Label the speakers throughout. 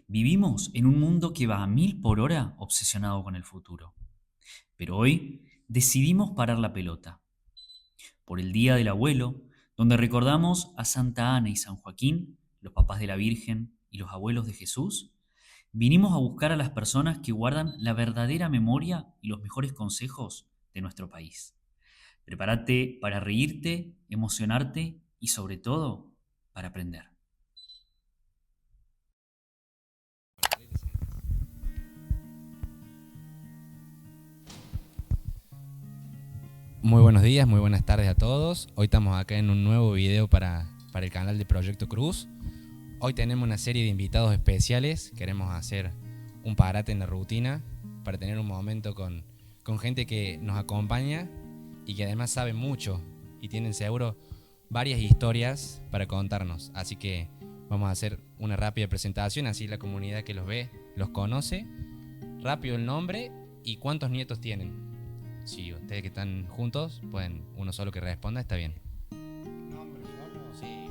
Speaker 1: Vivimos en un mundo que va a 1000 por hora obsesionado con el futuro. Pero hoy decidimos parar la pelota. Por el Día del Abuelo, donde recordamos a Santa Ana y San Joaquín, los papás de la Virgen y los abuelos de Jesús, vinimos a buscar a las personas que guardan la verdadera memoria y los mejores consejos de nuestro país. Prepárate para reírte, emocionarte y sobre todo para aprender.
Speaker 2: Muy buenos días, muy buenas tardes a todos. Hoy estamos acá en un nuevo video para el canal de Proyecto Cruz. Hoy tenemos una serie de invitados especiales. Queremos hacer un parate en la rutina para tener un momento con gente que nos acompaña y que además sabe mucho y tienen seguro varias historias para contarnos. Así que vamos a hacer una rápida presentación, así la comunidad que los ve los conoce. Rápido el nombre y cuántos nietos tienen. Si ustedes que están juntos, pueden uno solo que responda, está bien.
Speaker 3: ¿Nombre solo?
Speaker 2: Sí.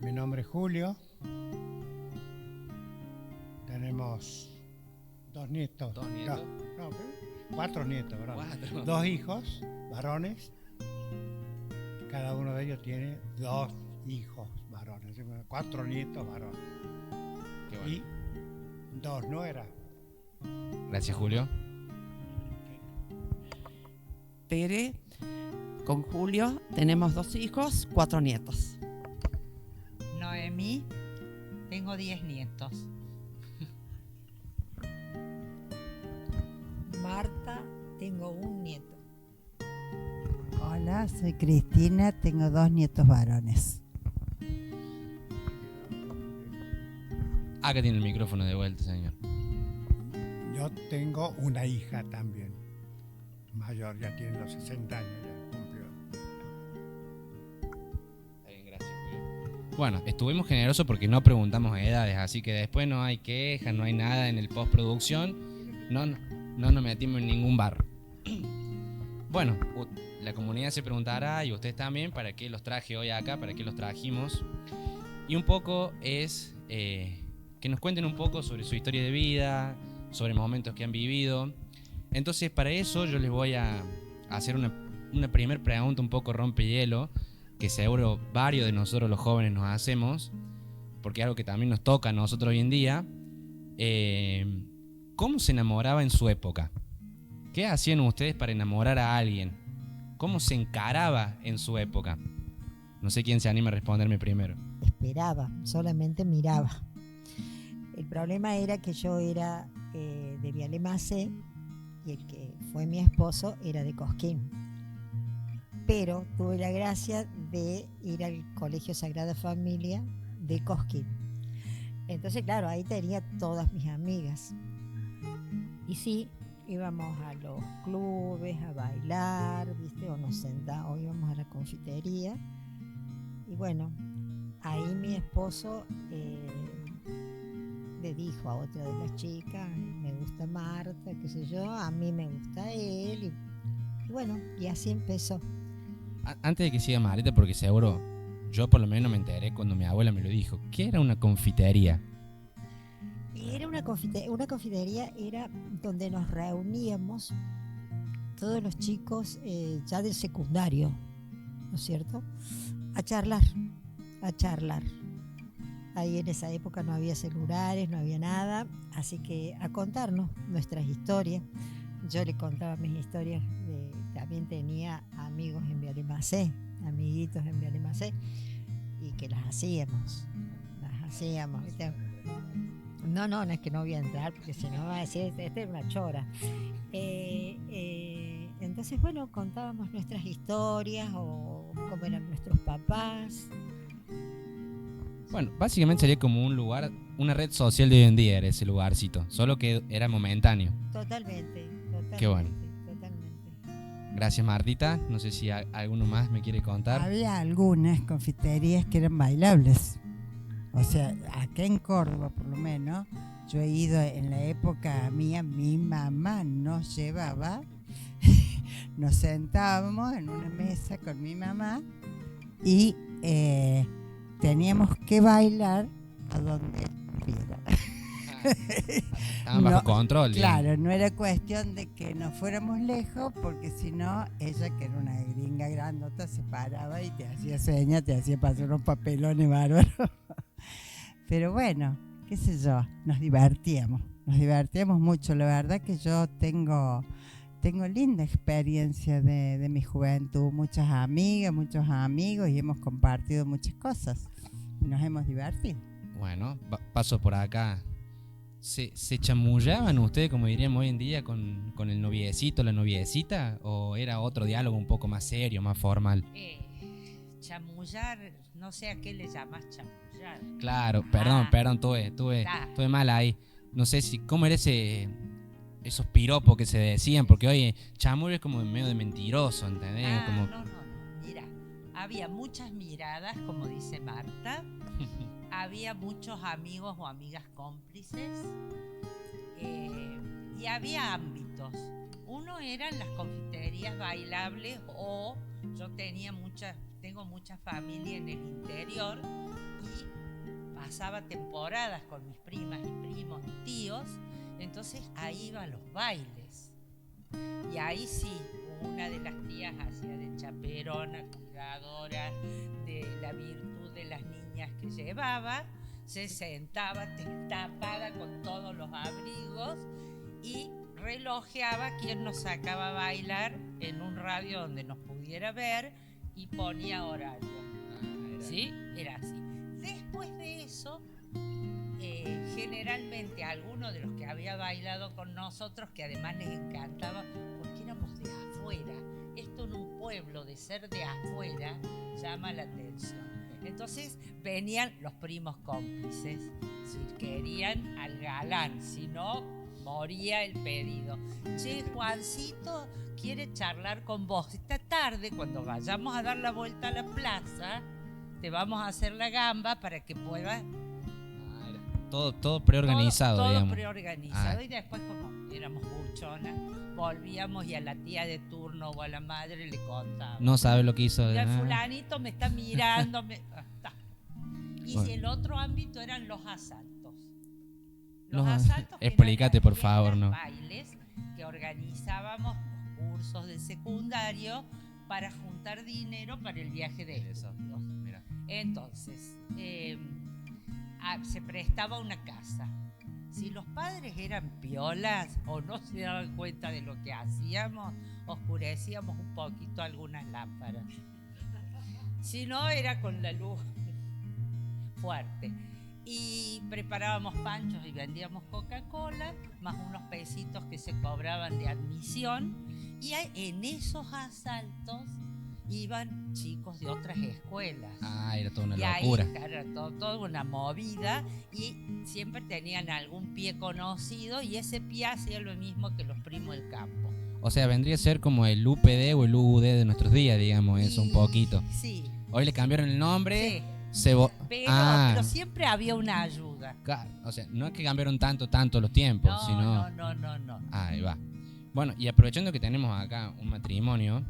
Speaker 3: Mi nombre es Julio. Tenemos dos nietos.
Speaker 2: ¿Dos nietos?
Speaker 3: No, 4 nietos, ¿verdad?
Speaker 2: 4.
Speaker 3: 2 hijos, varones. Cada uno de ellos tiene 2 hijos varones. 4 nietos varones.
Speaker 2: Qué bueno.
Speaker 3: Y 2 nueras.
Speaker 2: Gracias, Julio.
Speaker 4: Tere, con Julio tenemos 2 hijos, 4 nietos.
Speaker 5: Noemí, tengo 10 nietos.
Speaker 6: Marta, tengo un nieto.
Speaker 7: Hola, soy Cristina, tengo 2 nietos varones.
Speaker 2: Acá tiene el micrófono de vuelta, señor.
Speaker 3: Yo tengo una hija también. Mayor, ya tiene los 60 años, ya cumplió.
Speaker 2: Está bien, gracias, Julio. Bueno, estuvimos generosos porque no preguntamos edades, así que después no hay quejas, no hay nada en el postproducción. No nos metimos en ningún bar. Bueno, la comunidad se preguntará, y ustedes también, ¿para qué los traje hoy acá? ¿Para qué los trajimos? Y un poco es que nos cuenten un poco sobre su historia de vida, sobre momentos que han vivido. Entonces, para eso yo les voy a hacer una primera pregunta un poco rompehielo, que seguro varios de nosotros los jóvenes nos hacemos, porque es algo que también nos toca a nosotros hoy en día. ¿Cómo se enamoraba en su época? ¿Qué hacían ustedes para enamorar a alguien? ¿Cómo se encaraba en su época? No sé quién se anima a responderme primero.
Speaker 6: Esperaba, solamente miraba. El problema era que yo era de Viale Macé y el que fue mi esposo era de Cosquín. Pero tuve la gracia de ir al Colegio Sagrada Familia de Cosquín. Entonces, claro, ahí tenía todas mis amigas. Y sí, íbamos a los clubes a bailar, ¿viste? O nos sentábamos, o íbamos a la confitería. Y bueno, ahí mi esposo le dijo a otra de las chicas, me gusta Marta, qué sé yo, a mí me gusta él. Y bueno, y así empezó.
Speaker 2: Antes de que siga Marita, porque seguro yo por lo menos me enteré cuando mi abuela me lo dijo. ¿Qué era una confitería?
Speaker 6: Y era una confitería era donde nos reuníamos todos los chicos ya del secundario, ¿no es cierto? A charlar. Ahí en esa época no había celulares, no había nada, así que a contarnos nuestras historias. Yo le contaba mis historias, también tenía amigos en Viale Macé, amiguitos en Viale Macé, y que las hacíamos, ¿viste? No es que no voy a entrar, porque si no va a decir, esta es una chora. Entonces, bueno, contábamos nuestras historias o cómo eran nuestros papás.
Speaker 2: Bueno, básicamente sería como un lugar, una red social de hoy en día era ese lugarcito, solo que era momentáneo.
Speaker 6: Totalmente.
Speaker 2: Qué bueno.
Speaker 6: Totalmente.
Speaker 2: Gracias, Martita. No sé si alguno más me quiere contar.
Speaker 7: Había algunas confiterías que eran bailables. O sea, acá en Córdoba por lo menos, yo he ido en la época mía, mi mamá nos llevaba, nos sentábamos en una mesa con mi mamá y teníamos que bailar a donde supiera.
Speaker 2: Estaban bajo
Speaker 7: No,
Speaker 2: control. digamos.
Speaker 7: Claro, no era cuestión de que nos fuéramos lejos, porque si no, ella, que era una gringa grandota, se paraba y te hacía señas, te hacía pasar unos papelones bárbaros. Pero bueno, qué sé yo, nos divertíamos mucho. La verdad que yo tengo linda experiencia de mi juventud, muchas amigas, muchos amigos, y hemos compartido muchas cosas y nos hemos divertido.
Speaker 2: Bueno, paso por acá. ¿Se chamullaban ustedes, como diríamos hoy en día, con el noviecito, la noviecita? ¿O era otro diálogo un poco más serio, más formal?
Speaker 5: Chamullar, no sé a qué le llamas chamullar.
Speaker 2: Claro, perdón, tuve mal ahí. No sé cómo era esos piropos que se decían, porque hoy chamullo es como medio de mentiroso, ¿entendés? Como...
Speaker 5: No. Mira, había muchas miradas, como dice Marta. Había muchos amigos o amigas cómplices. Y había ámbitos. Uno eran las confiterías bailables, o yo tengo mucha familia en el interior y pasaba temporadas con mis primas y primos y tíos, entonces ahí iba a los bailes. Y ahí sí, una de las tías hacía de chaperona, cuidadora de la virtud de las niñas que llevaba, se sentaba tapada con todos los abrigos y relojeaba quién nos sacaba a bailar en un radio donde nos pudiera ver y ponía horario. ¿Sí? Era así. Después de eso, generalmente alguno de los que había bailado con nosotros, que además les encantaba, porque éramos de afuera. Esto en un pueblo, de ser de afuera, llama la atención. Entonces venían los primos cómplices, si querían al galán, si no, moría el pedido. Che, Juancito quiere charlar con vos. Esta tarde, cuando vayamos a dar la vuelta a la plaza, te vamos a hacer la gamba para que puedas...
Speaker 2: Todo preorganizado,
Speaker 5: todo
Speaker 2: digamos.
Speaker 5: preorganizado. Y después, como éramos buchonas, volvíamos y a la tía de turno o a la madre le contábamos.
Speaker 2: No sabe lo que hizo.
Speaker 5: Y el fulanito me está mirando. Y
Speaker 2: Bueno.
Speaker 5: el otro ámbito eran los asaltos.
Speaker 2: Los
Speaker 5: asaltos que
Speaker 2: explícate, por favor,
Speaker 5: eran
Speaker 2: ¿no?
Speaker 5: bailes que organizábamos los cursos de secundario para juntar dinero para el viaje de estudios.
Speaker 2: Mira.
Speaker 5: Entonces, se prestaba una casa. Si los padres eran piolas o no se daban cuenta de lo que hacíamos, oscurecíamos un poquito algunas lámparas. Si no, era con la luz fuerte. Y preparábamos panchos y vendíamos Coca-Cola, más unos pesitos que se cobraban de admisión. Y en esos asaltos iban chicos de otras escuelas.
Speaker 2: Era toda una
Speaker 5: Y ahí,
Speaker 2: locura.
Speaker 5: era toda una movida, y siempre tenían algún pie conocido, y ese pie hacía lo mismo que los primos del campo.
Speaker 2: O sea, vendría a ser como el UPD o el UUD de nuestros días, digamos, eso, un poquito.
Speaker 5: Sí.
Speaker 2: Hoy le cambiaron el nombre.
Speaker 5: Sí. Pero siempre había una ayuda.
Speaker 2: O sea, no es que cambiaron tanto los tiempos, sino...
Speaker 5: No.
Speaker 2: Ahí va. Bueno, y aprovechando que tenemos acá un matrimonio,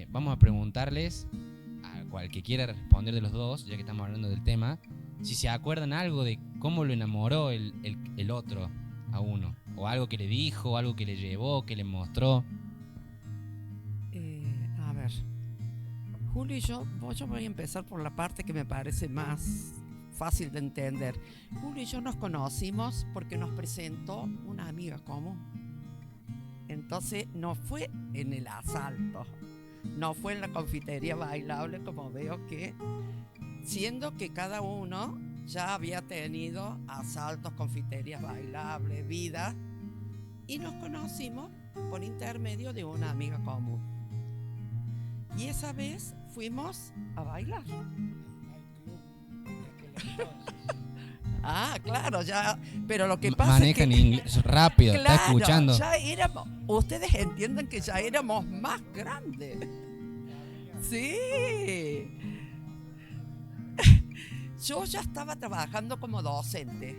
Speaker 2: vamos a preguntarles a cual que quiera responder de los dos, ya que estamos hablando del tema, si se acuerdan algo de cómo lo enamoró el otro a uno, o algo que le dijo, algo que le llevó, que le mostró.
Speaker 4: A ver, Julio y yo voy a empezar por la parte que me parece más fácil de entender. Julio y yo nos conocimos porque nos presentó una amiga común. Entonces no fue en el asalto, no fue en la confitería bailable, como veo que, siendo que cada uno ya había tenido asaltos, confiterías bailables, vida, y nos conocimos por intermedio de una amiga común. Y esa vez fuimos a bailar. Ah, claro, ya, pero lo que pasa
Speaker 2: Manejan
Speaker 4: es que...
Speaker 2: inglés rápido,
Speaker 4: Claro,
Speaker 2: está escuchando.
Speaker 4: ya éramos, ustedes entienden que ya éramos más grandes. Sí. Yo ya estaba trabajando como docente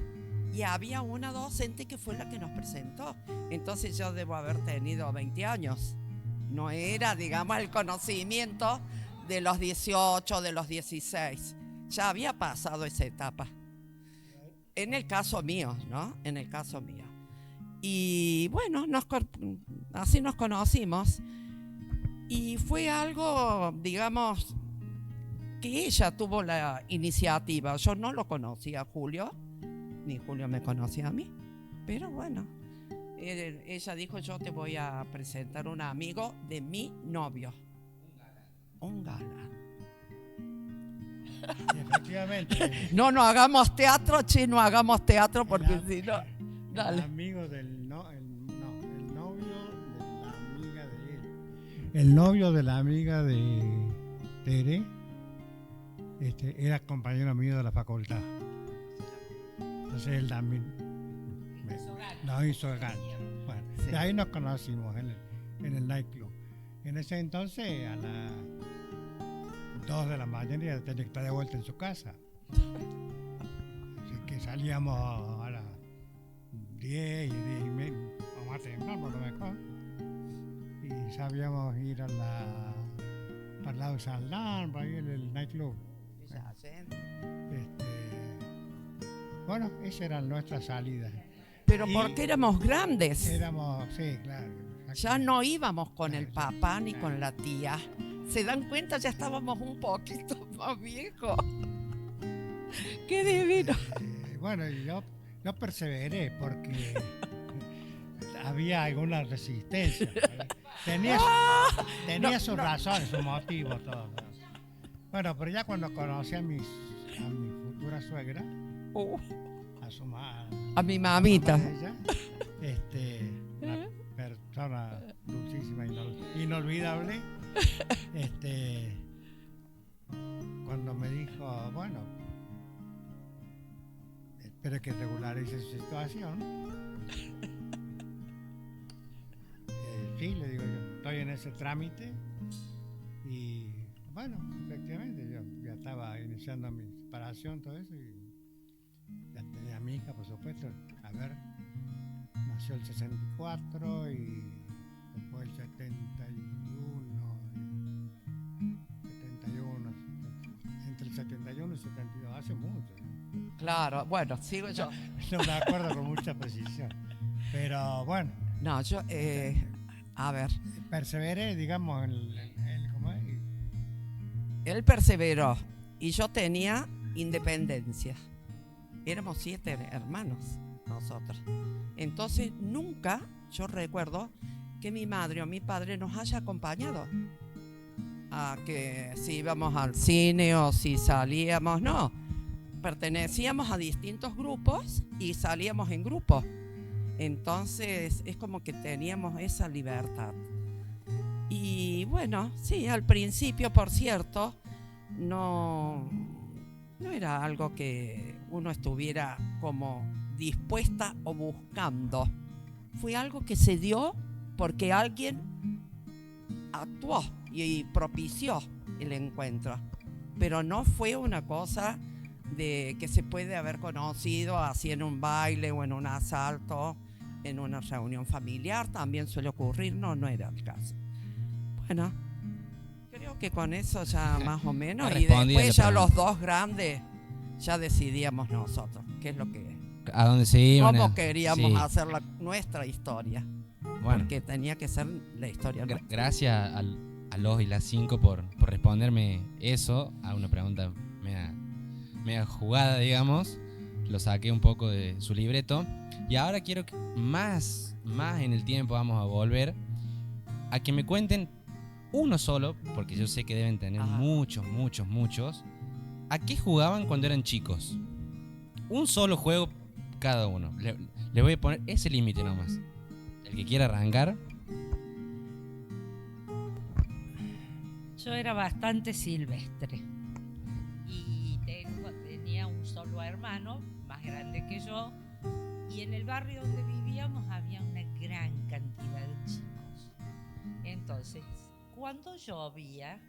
Speaker 4: y había una docente que fue la que nos presentó. Entonces yo debo haber tenido 20 años. No era, digamos, el conocimiento de los 18, de los 16. Ya había pasado esa etapa. En el caso mío, ¿no? En el caso mío. Y bueno, así nos conocimos. Y fue algo, digamos, que ella tuvo la iniciativa. Yo no lo conocía a Julio, ni Julio me conocía a mí. Pero bueno, ella dijo, yo te voy a presentar un amigo de mi novio. Un galán.
Speaker 3: Y efectivamente,
Speaker 4: No hagamos teatro, che, no hagamos teatro porque si no...
Speaker 3: el
Speaker 4: Dale.
Speaker 3: amigo del el novio de la amiga de él. El novio de la amiga de Tere era compañero mío de la facultad. Entonces él también nos hizo gancho. Bueno,
Speaker 4: Sí.
Speaker 3: de ahí nos conocimos en el nightclub. En ese entonces, a las 2 de la mañana ya tenía que estar de vuelta en su casa. Así que salíamos a las 10 y 10 y media, o más temprano por lo mejor. Y sabíamos ir para el lado de Saldán, para ahí en el nightclub. Bueno, esas eran nuestras salidas.
Speaker 4: Pero
Speaker 3: Y
Speaker 4: porque éramos grandes.
Speaker 3: éramos, sí, claro.
Speaker 4: Ya no íbamos con el papá ni con la tía. ¿Se dan cuenta? Ya estábamos un poquito más viejos. ¡Qué divino!
Speaker 3: Bueno, yo perseveré porque había alguna resistencia. Tenía sus razones, sus motivos, todo. Bueno, pero ya cuando conocí a mi futura suegra, a su
Speaker 4: A mi mamita.
Speaker 3: ella, una persona dulcísima, inolvidable, cuando me dijo, bueno, espero que regularice su situación. Sí, le digo yo, estoy en ese trámite y bueno, efectivamente, yo ya estaba iniciando mi separación, todo eso, y ya tenía a mi hija, por supuesto. A ver, nació el 64 y después el 71, entre el 71 y el 72, hace mucho.
Speaker 4: Claro, bueno, sigo yo.
Speaker 3: No me acuerdo con mucha precisión, pero bueno,
Speaker 4: No, yo, a ver,
Speaker 3: perseveré, digamos, ¿cómo es?
Speaker 4: él perseveró y yo tenía independencia. Éramos 7 hermanos nosotros. Entonces nunca yo recuerdo que mi madre o mi padre nos haya acompañado a que si íbamos al cine o si salíamos, no. Pertenecíamos a distintos grupos y salíamos en grupos. Entonces es como que teníamos esa libertad. Y bueno, sí, al principio, por cierto, no era algo que uno estuviera como dispuesta o buscando. Fue algo que se dio porque alguien actuó y propició el encuentro. Pero no fue una cosa de que se puede haber conocido así en un baile o en un asalto, en una reunión familiar. También suele ocurrir, no era el caso. Bueno, creo que con eso ya más o menos. Y después ya los dos grandes ya decidíamos nosotros qué es lo que,
Speaker 2: ¿A dónde se iban?
Speaker 4: cómo queríamos
Speaker 2: Sí.
Speaker 4: hacer nuestra historia.
Speaker 2: Bueno,
Speaker 4: Porque tenía que ser la historia nuestra.
Speaker 2: gracias a los y las 5 por responderme eso, a una pregunta media jugada, digamos. Lo saqué un poco de su libreto. Y ahora quiero que más en el tiempo vamos a volver a que me cuenten uno solo, porque yo sé que deben tener muchos. ¿A qué jugaban cuando eran chicos? Un solo juego cada uno. Le voy a poner ese límite nomás. El que quiera arrancar.
Speaker 5: Yo era bastante silvestre y tenía un solo hermano, más grande que yo, y en el barrio donde vivíamos había una gran cantidad de chicos. Entonces, cuando llovía,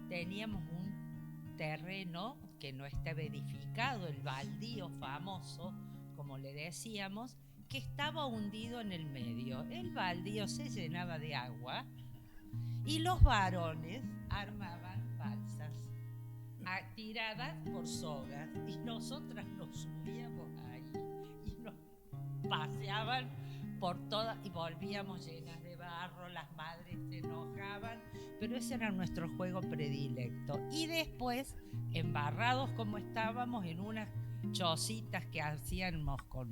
Speaker 5: teníamos un terreno que no estaba edificado, el baldío famoso, como le decíamos, que estaba hundido en el medio. El baldío se llenaba de agua y los varones armaban balsas tiradas por sogas y nosotras nos subíamos paseaban por todas y volvíamos llenas de barro, las madres se enojaban, pero ese era nuestro juego predilecto. Y después, embarrados como estábamos en unas chocitas que hacíamos con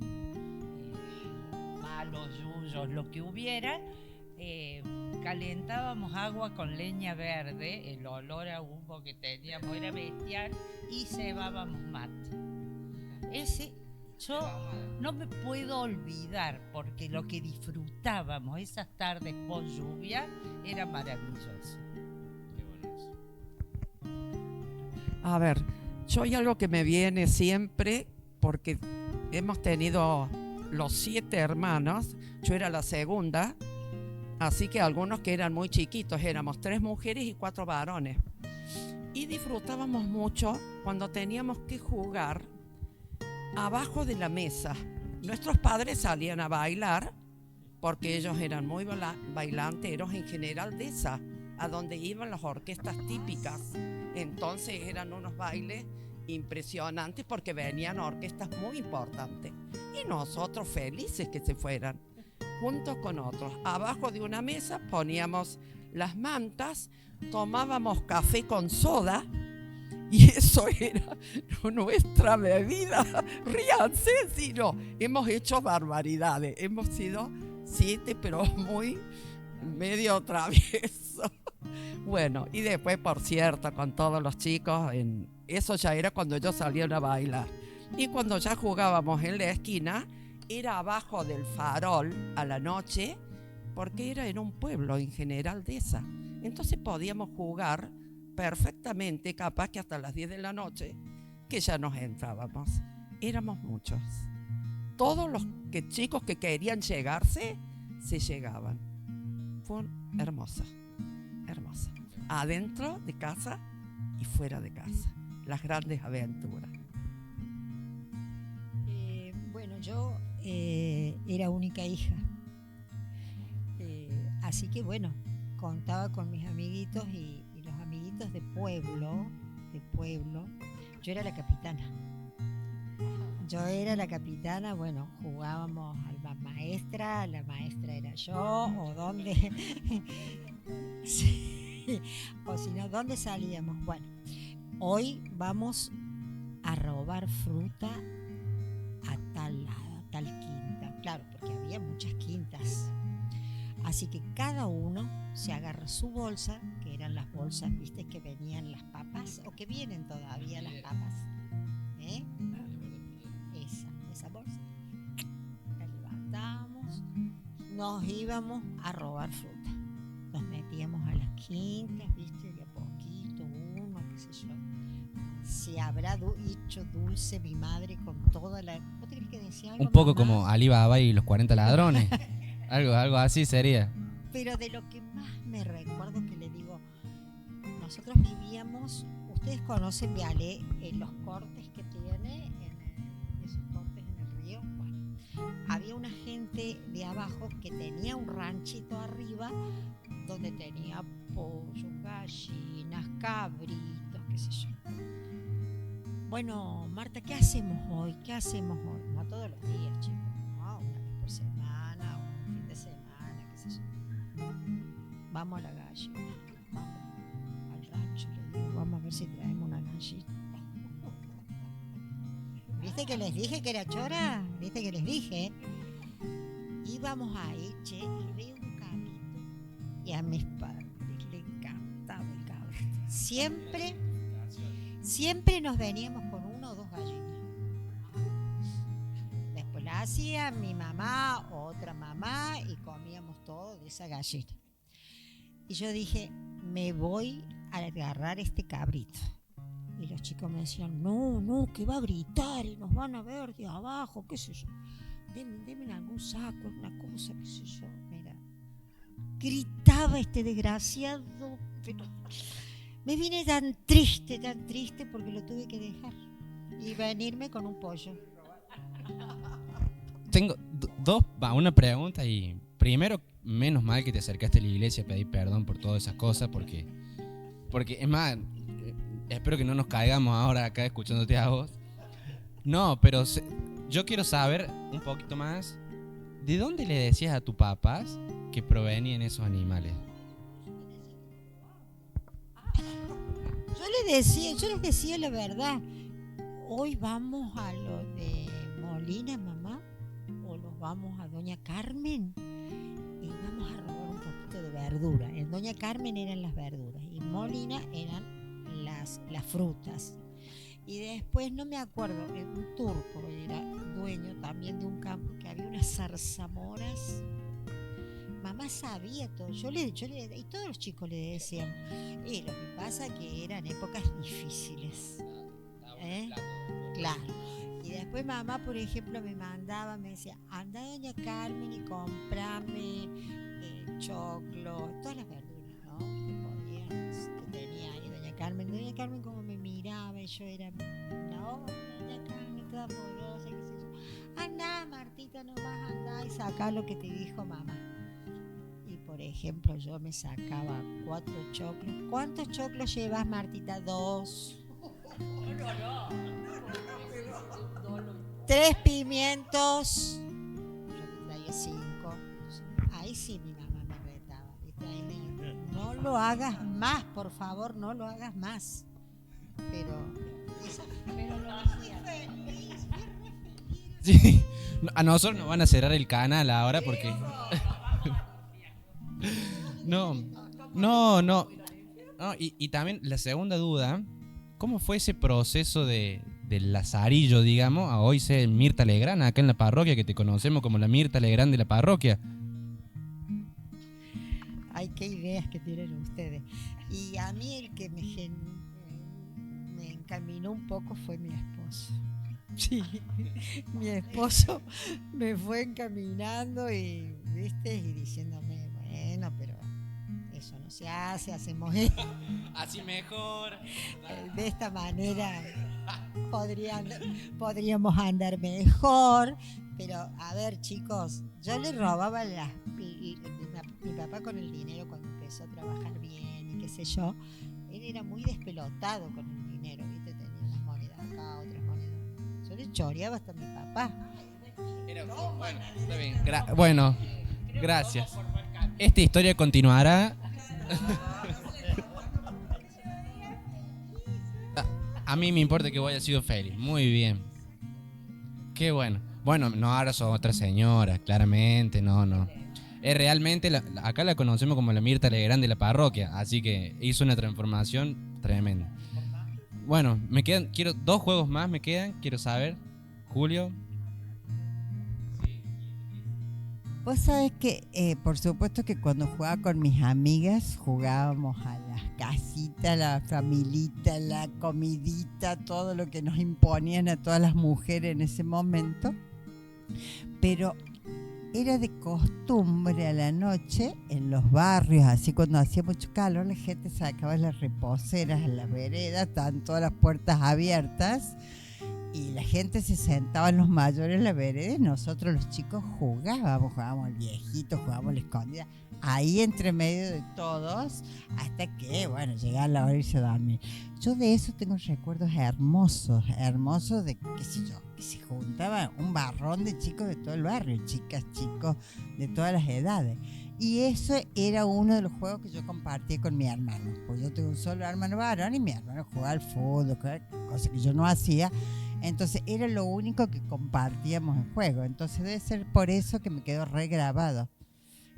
Speaker 5: palos, yuyos, lo que hubiera, calentábamos agua con leña verde, el olor a humo que teníamos era bestial, y cebábamos mate. Ese yo no me puedo olvidar, porque lo que disfrutábamos esas tardes con lluvia era maravilloso.
Speaker 4: A ver, yo hay algo que me viene siempre, porque hemos tenido los 7 hermanos, yo era la segunda, así que algunos que eran muy chiquitos, éramos 3 mujeres y 4 varones. Y disfrutábamos mucho cuando teníamos que jugar abajo de la mesa. Nuestros padres salían a bailar, porque ellos eran muy bailanteros en General Deza, a donde iban las orquestas típicas. Entonces eran unos bailes impresionantes porque venían orquestas muy importantes. Y nosotros felices que se fueran, juntos con otros. Abajo de una mesa poníamos las mantas, tomábamos café con soda, y eso era nuestra bebida. Ríanse, si no, hemos hecho barbaridades. Hemos sido 7, pero muy medio traviesos. Bueno, y después, por cierto, con todos los chicos, eso ya era cuando ellos salían a bailar. Y cuando ya jugábamos en la esquina, era abajo del farol a la noche, porque era en un pueblo en General Deza. Entonces podíamos jugar perfectamente, capaz que hasta las 10 de la noche, que ya nos entrábamos. Éramos muchos. Todos los chicos que querían llegarse, se llegaban. Fue hermosa, hermosa. Adentro de casa y fuera de casa. Las grandes aventuras.
Speaker 6: Bueno, yo era única hija. Así que bueno, contaba con mis amiguitos y los amiguitos de pueblo. Yo era la capitana. Bueno, jugábamos a la maestra era yo, o dónde. Sí. O si no, ¿dónde salíamos? Bueno, hoy vamos a robar fruta a tal lado, a tal quinta. Claro, porque había muchas quintas. Así que cada uno se agarra su bolsa, que eran las bolsas, viste, que venían las papas, o que vienen todavía las papas. Esa bolsa. La levantamos, nos íbamos a robar fruta. Nos metíamos a las quintas, viste, de a poquito, uno, qué sé yo. Se habrá hecho dulce mi madre con toda la... ¿Vos te crees que decía algo?
Speaker 2: Un poco
Speaker 6: mamá?
Speaker 2: como Ali Baba y los 40 ladrones. algo así sería.
Speaker 6: Pero de lo que más me recuerdo, que le digo, nosotros vivíamos, ustedes conocen Vialé, los cortes que tiene, esos cortes en el río. Bueno, había una gente de abajo que tenía un ranchito arriba donde tenía pollos, gallinas, cabritos, qué sé yo. Bueno, Marta, ¿qué hacemos hoy? No todos los días, chicos, ¿no? Una vez por semana, un fin de semana, qué sé yo. Vamos a la gallina, vamos al rancho, le digo, vamos a ver si traemos una gallina. ¿Viste que les dije que era chora? ¿Viste que les dije? Íbamos a Eche y veo un cabrito. Y a mis padres les encantaba el cabrito. Siempre nos veníamos con 1 o 2 gallinas. Después la hacía mi mamá o otra mamá y comíamos todo de esa gallina. Y yo dije, me voy a agarrar este cabrito. Y los chicos me decían, no, que va a gritar y nos van a ver de abajo, qué sé yo. Denme algún saco, alguna cosa, qué sé yo. Mira, gritaba este desgraciado, pero me vine tan triste porque lo tuve que dejar y venirme con un pollo.
Speaker 2: Tengo una pregunta y primero, menos mal que te acercaste a la iglesia a pedir perdón por todas esas cosas, porque es más, espero que no nos caigamos ahora acá escuchándote a vos. No, pero yo quiero saber un poquito más ¿De dónde le decías a tus papás que provenían esos animales?
Speaker 6: Yo les decía la verdad. Hoy vamos a lo de Molina, mamá, o los vamos a Doña Carmen y vamos a robar un poquito de verdura. En Doña Carmen eran las verduras y en Molina eran las frutas. Y después, no me acuerdo, un turco era dueño también de un campo que había unas zarzamoras. Mamá sabía todo, y todos los chicos le decían. Y lo que pasa que eran épocas difíciles. Claro. Y después mamá, por ejemplo, me decía, anda a Doña Carmen y comprame choclo, todas las verduras, ¿no? Que tenía ahí Doña Carmen. Doña Carmen como me miraba y yo era, no, Doña Carmen, toda amorosa, qué sé yo. Andá, Martita, nomás andá y sacá lo que te dijo mamá. Y por ejemplo, yo me sacaba 4 choclos. ¿Cuántos choclos llevas, Martita? 2. 3 pimientos. Yo te traía 5. Ahí sí mi mamá me retaba. ¿Viste? Ahí no lo hagas más, por favor, no lo hagas más. Pero lo hacía.
Speaker 2: Sí. A nosotros nos van a cerrar el canal ahora porque... No. Y también la segunda duda, ¿cómo fue ese proceso del lazarillo, digamos, a hoy ser Mirta Legrand acá en la parroquia, que te conocemos como la Mirta Legrand de la parroquia?
Speaker 6: Ay, qué ideas que tienen ustedes. Y a mí el que me encaminó un poco fue mi esposo. Sí, mi esposo me fue encaminando y, ¿viste? Y diciéndome, bueno, pero eso no se hace, hacemos esto.
Speaker 2: Así mejor.
Speaker 6: De esta manera podríamos andar mejor. Pero, a ver, chicos, yo le robaba mi papá con el dinero cuando empezó a trabajar bien y qué sé yo. Él era muy despelotado con el dinero, ¿viste? Tenía unas monedas acá, otras monedas. Yo le choreaba hasta a mi papá.
Speaker 2: Bueno, está bien. Bueno, gracias. Esta historia continuará. A mí me importa que vos hayas sido feliz. Muy bien. Qué bueno. Bueno, no, ahora sos otra señora, claramente, no. Es realmente, acá la conocemos como la Mirta Legrand de la parroquia, así que hizo una transformación tremenda. Bueno, quiero 2 juegos más, quiero saber. Julio.
Speaker 7: Vos sabés que, por supuesto que cuando jugaba con mis amigas, jugábamos a las casitas, la familita, la comidita, todo lo que nos imponían a todas las mujeres en ese momento. Pero era de costumbre a la noche, en los barrios, así cuando hacía mucho calor, la gente sacaba las reposeras en las veredas, estaban todas las puertas abiertas. Y la gente se sentaba en los mayores en la vereda y nosotros los chicos jugábamos al viejito, jugábamos a la escondida, ahí entre medio de todos, hasta que, bueno, llegaba la hora de irse a dormir. Yo de eso tengo recuerdos hermosos de, qué sé yo, que se juntaban un barrón de chicos de todo el barrio, chicas, chicos de todas las edades. Y eso era uno de los juegos que yo compartía con mi hermano, pues yo tengo un solo hermano varón y mi hermano jugaba al fútbol, cosa que yo no hacía. Entonces era lo único que compartíamos en juego. Entonces debe ser por eso que me quedó regrabado.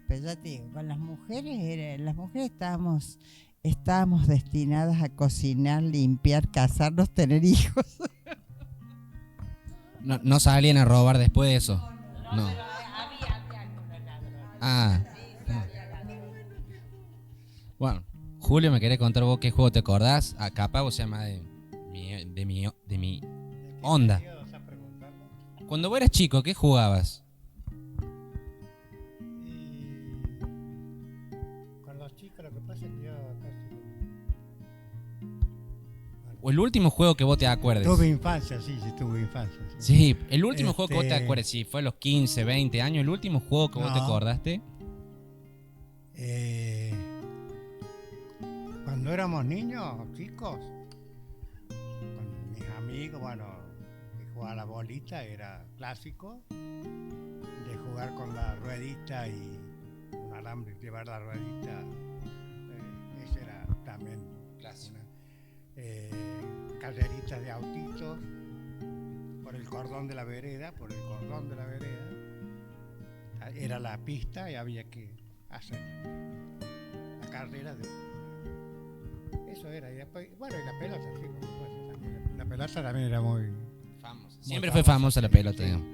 Speaker 7: Pero ya te digo, con las mujeres estábamos destinadas a cocinar, limpiar, casarnos, tener hijos.
Speaker 2: No salían a robar después de eso. No. Ah. Bueno, Julio, ¿me querés contar vos qué juego te acordás? Capaz vos sea más de mi onda. Cuando vos eras chico, ¿qué jugabas?
Speaker 3: Con los chicos lo que pasa es que yo casi...
Speaker 2: O el último juego que vos te acuerdes.
Speaker 3: Tuve infancia, sí, tuve infancia.
Speaker 2: Sí, el último juego que vos te acuerdes, sí, fue a los 15, 20 años, el último juego que vos te acordaste.
Speaker 3: Cuando éramos niños, chicos, con mis amigos, bueno, de jugar a la bolita era clásico, de jugar jugar con la ruedita y un alambre, llevar la ruedita. Ese era también
Speaker 2: Clásico.
Speaker 3: carreritas de autitos por el cordón de la vereda, era la pista y había que hacer la carrera de eso era. Y después, bueno, y la pelota, sí, por supuesto, también. La pelota también era muy
Speaker 2: Famosa. Siempre fue famosa la pelota,
Speaker 3: sí.
Speaker 2: digamos.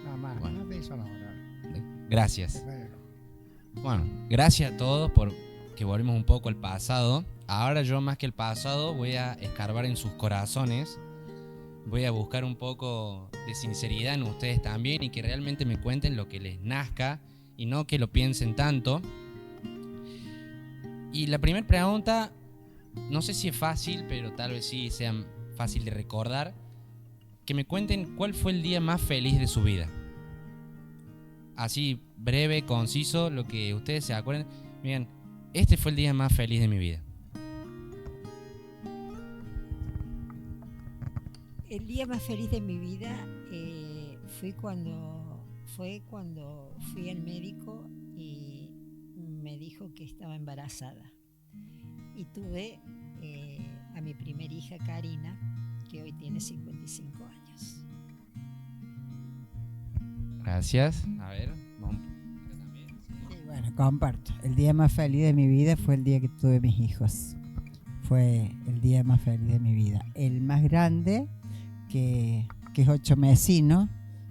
Speaker 3: Nada más,
Speaker 2: Bueno.
Speaker 3: más de eso no, no.
Speaker 2: Gracias.
Speaker 3: Bueno,
Speaker 2: Bueno, gracias a todos por que volvemos un poco al pasado. Ahora yo más que el pasado voy a escarbar en sus corazones. Voy a buscar un poco de sinceridad en ustedes también y que realmente me cuenten lo que les nazca y no que lo piensen tanto. Y la primera pregunta, no sé si es fácil, pero tal vez sí sea fácil de recordar. Que me cuenten cuál fue el día más feliz de su vida. Así, breve, conciso, lo que ustedes se acuerden. Miren, este fue el día más feliz de mi vida.
Speaker 6: El día más feliz de mi vida fue cuando fui al médico y me dijo que estaba embarazada. Y tuve a mi primera hija, Karina, que hoy tiene 55 años.
Speaker 2: Gracias. A ver, vamos.
Speaker 7: Sí, bueno, comparto. El día más feliz de mi vida fue el día que tuve mis hijos. Fue el día más feliz de mi vida. El más grande, que es 8 mesino,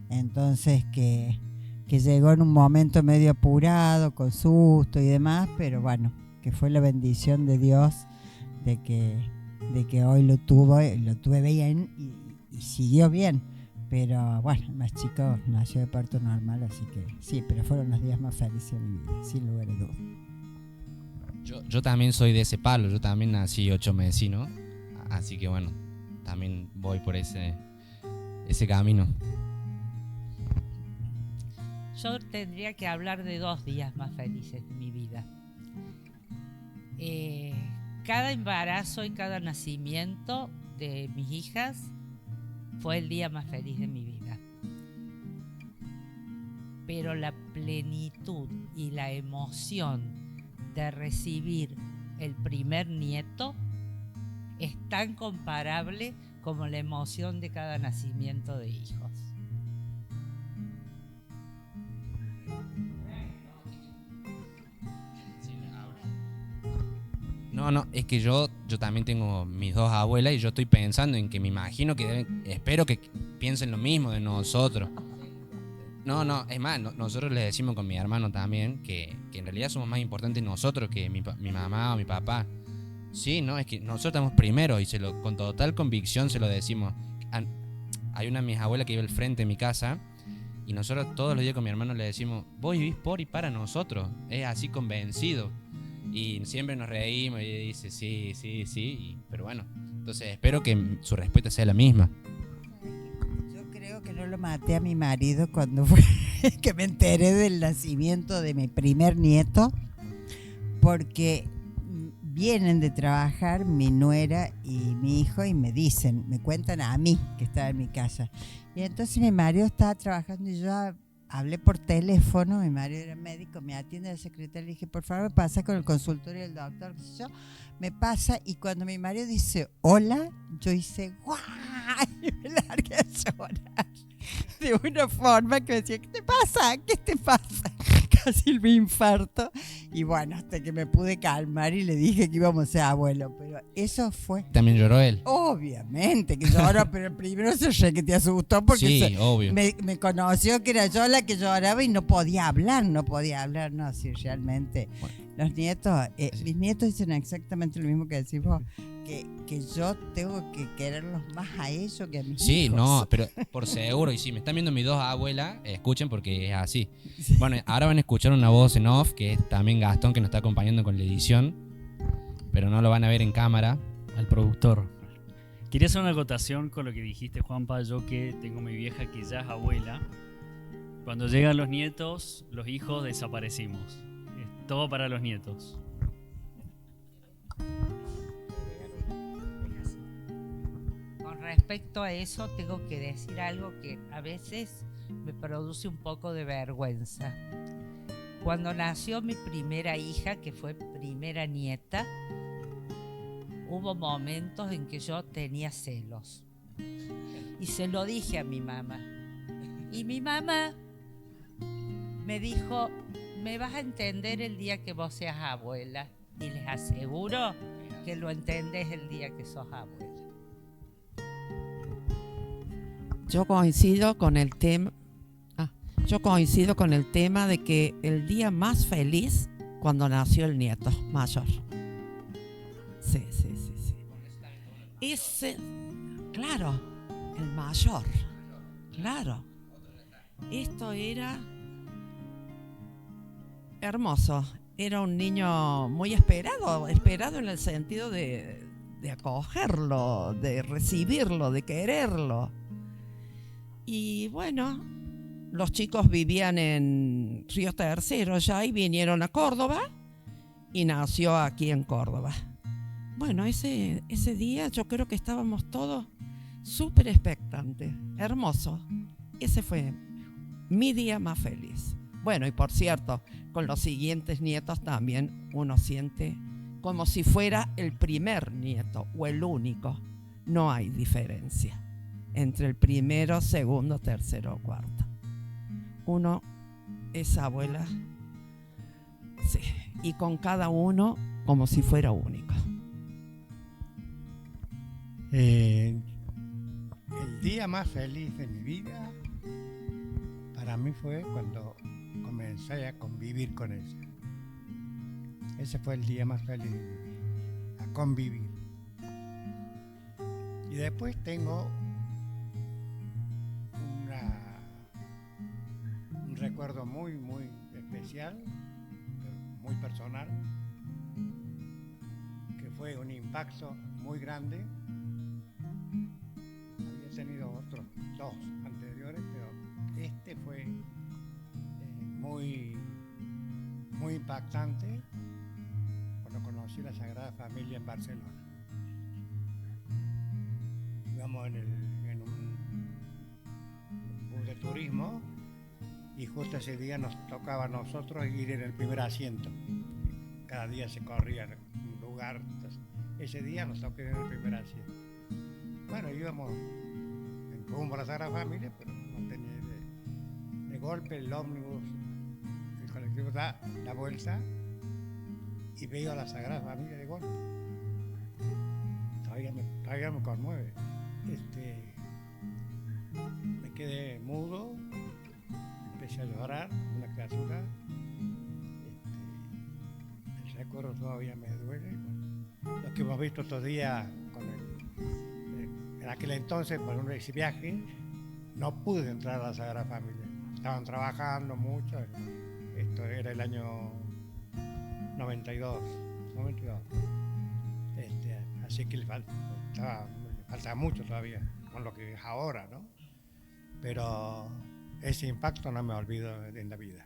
Speaker 7: entonces que llegó en un momento medio apurado, con susto y demás, pero bueno, que fue la bendición de Dios de que hoy lo tuve bien y siguió bien. Pero bueno, el más chico nació de parto normal, así que sí, pero fueron los días más felices de mi vida, sin lugar a dudas.
Speaker 2: Yo también soy de ese palo, yo también nací 8 mesino, así que bueno, también voy por ese camino.
Speaker 5: Yo tendría que hablar de 2 días más felices de mi vida. Cada embarazo y cada nacimiento de mis hijas fue el día más feliz de mi vida. Pero la plenitud y la emoción de recibir el primer nieto es tan comparable como la emoción de cada nacimiento de hijos.
Speaker 2: No, es que yo también tengo mis 2 abuelas y yo estoy pensando en que me imagino que espero que piensen lo mismo de nosotros. No, es más, nosotros les decimos con mi hermano también que en realidad somos más importantes nosotros que mi mamá o mi papá. Sí, no, es que nosotros estamos primero y con total convicción se lo decimos. Hay una de mis abuelas que vive al frente de mi casa y nosotros todos los días con mi hermano le decimos, vos vivís por y para nosotros, es así convencido. Y siempre nos reímos y ella dice sí, pero bueno, entonces espero que su respuesta sea la misma.
Speaker 7: Yo creo que no lo maté a mi marido cuando fue que me enteré del nacimiento de mi primer nieto, porque vienen de trabajar mi nuera y mi hijo y me cuentan a mí que estaba en mi casa. Y entonces mi marido estaba trabajando y yo hablé por teléfono, mi marido era médico, me atiende la secretaria, le dije, por favor, me pasa con el consultorio del doctor, qué sé yo, me pasa, y cuando mi marido dice, hola, yo hice, ¡guau! Y me largué a llorar, de una forma que me decía, ¿qué te pasa? ¿Qué te pasa? Casi me infarto, y bueno, hasta que me pude calmar y le dije que íbamos a ser abuelos, pero eso fue...
Speaker 2: También lloró él.
Speaker 7: Obviamente que lloró, pero primero se re que te asustó porque
Speaker 2: Sí, obvio.
Speaker 7: me conoció que era yo la que lloraba y no podía hablar, no, sí, realmente.
Speaker 2: Bueno.
Speaker 7: Los nietos, mis nietos dicen exactamente lo mismo que decís vos, que yo tengo que quererlos más a ellos que a mis
Speaker 2: Sí,
Speaker 7: hijos.
Speaker 2: no, pero por seguro, y si me están viendo mis 2 abuelas, escuchen porque es así. Bueno, ahora van a escuchar una voz en off, que es también Gastón, que nos está acompañando con la edición, pero no lo van a ver en cámara.
Speaker 1: Al productor. Quería hacer una acotación con lo que dijiste, Juanpa. Yo que tengo mi vieja que ya es abuela. Cuando llegan los nietos, los hijos desaparecimos. Es todo para los nietos.
Speaker 5: Con respecto respecto a eso tengo que decir algo que a veces me produce un poco de vergüenza. Cuando nació mi primera hija, que fue primera nieta, hubo momentos en que yo tenía celos. Y se lo dije a mi mamá. Y mi mamá me dijo, me vas a entender el día que vos seas abuela. Y les aseguro que lo entendés el día que sos abuela.
Speaker 4: Yo coincido con el tema. Yo coincido con el tema de que el día más feliz cuando nació el nieto mayor. Sí. Claro, el mayor. Claro. Esto era hermoso. Era un niño muy esperado en el sentido de acogerlo, de recibirlo, de quererlo. Y bueno, los chicos vivían en Río Tercero ya y vinieron a Córdoba y nació aquí en Córdoba. Bueno, ese día yo creo que estábamos todos súper expectantes, hermoso. Ese fue mi día más feliz. Bueno, y por cierto, con los siguientes nietos también uno siente como si fuera el primer nieto o el único. No hay diferencia entre el primero, segundo, tercero o cuarto. Uno es abuela, sí, y con cada uno como si fuera único.
Speaker 3: El día más feliz de mi vida para mí fue cuando comencé a convivir con ella. Ese fue el día más feliz de mi vida, a convivir. Y después tengo un recuerdo muy, muy especial, muy personal, que fue un impacto muy grande. Había tenido otros dos anteriores, pero este fue muy, muy impactante cuando conocí la Sagrada Familia en Barcelona. Íbamos en un bus de turismo y justo ese día nos tocaba a nosotros ir en el primer asiento. Cada día se corría en un lugar, entonces, ese día nos tocó ir en el primer asiento. Bueno, íbamos en rumbo a la Sagrada Familia, pero no tenía de golpe el ómnibus, el colectivo da la vuelta y veo a la Sagrada Familia de golpe. Todavía me conmueve. Me quedé mudo, empecé a llorar, una criatura. El recuerdo todavía me duele. Bueno, lo que hemos visto estos días en aquel entonces, por ese viaje, no pude entrar a la Sagrada Familia. Estaban trabajando mucho. Esto era el año 92. Así que le falta mucho todavía con lo que es ahora, ¿no? Pero ese impacto no me olvido en la vida.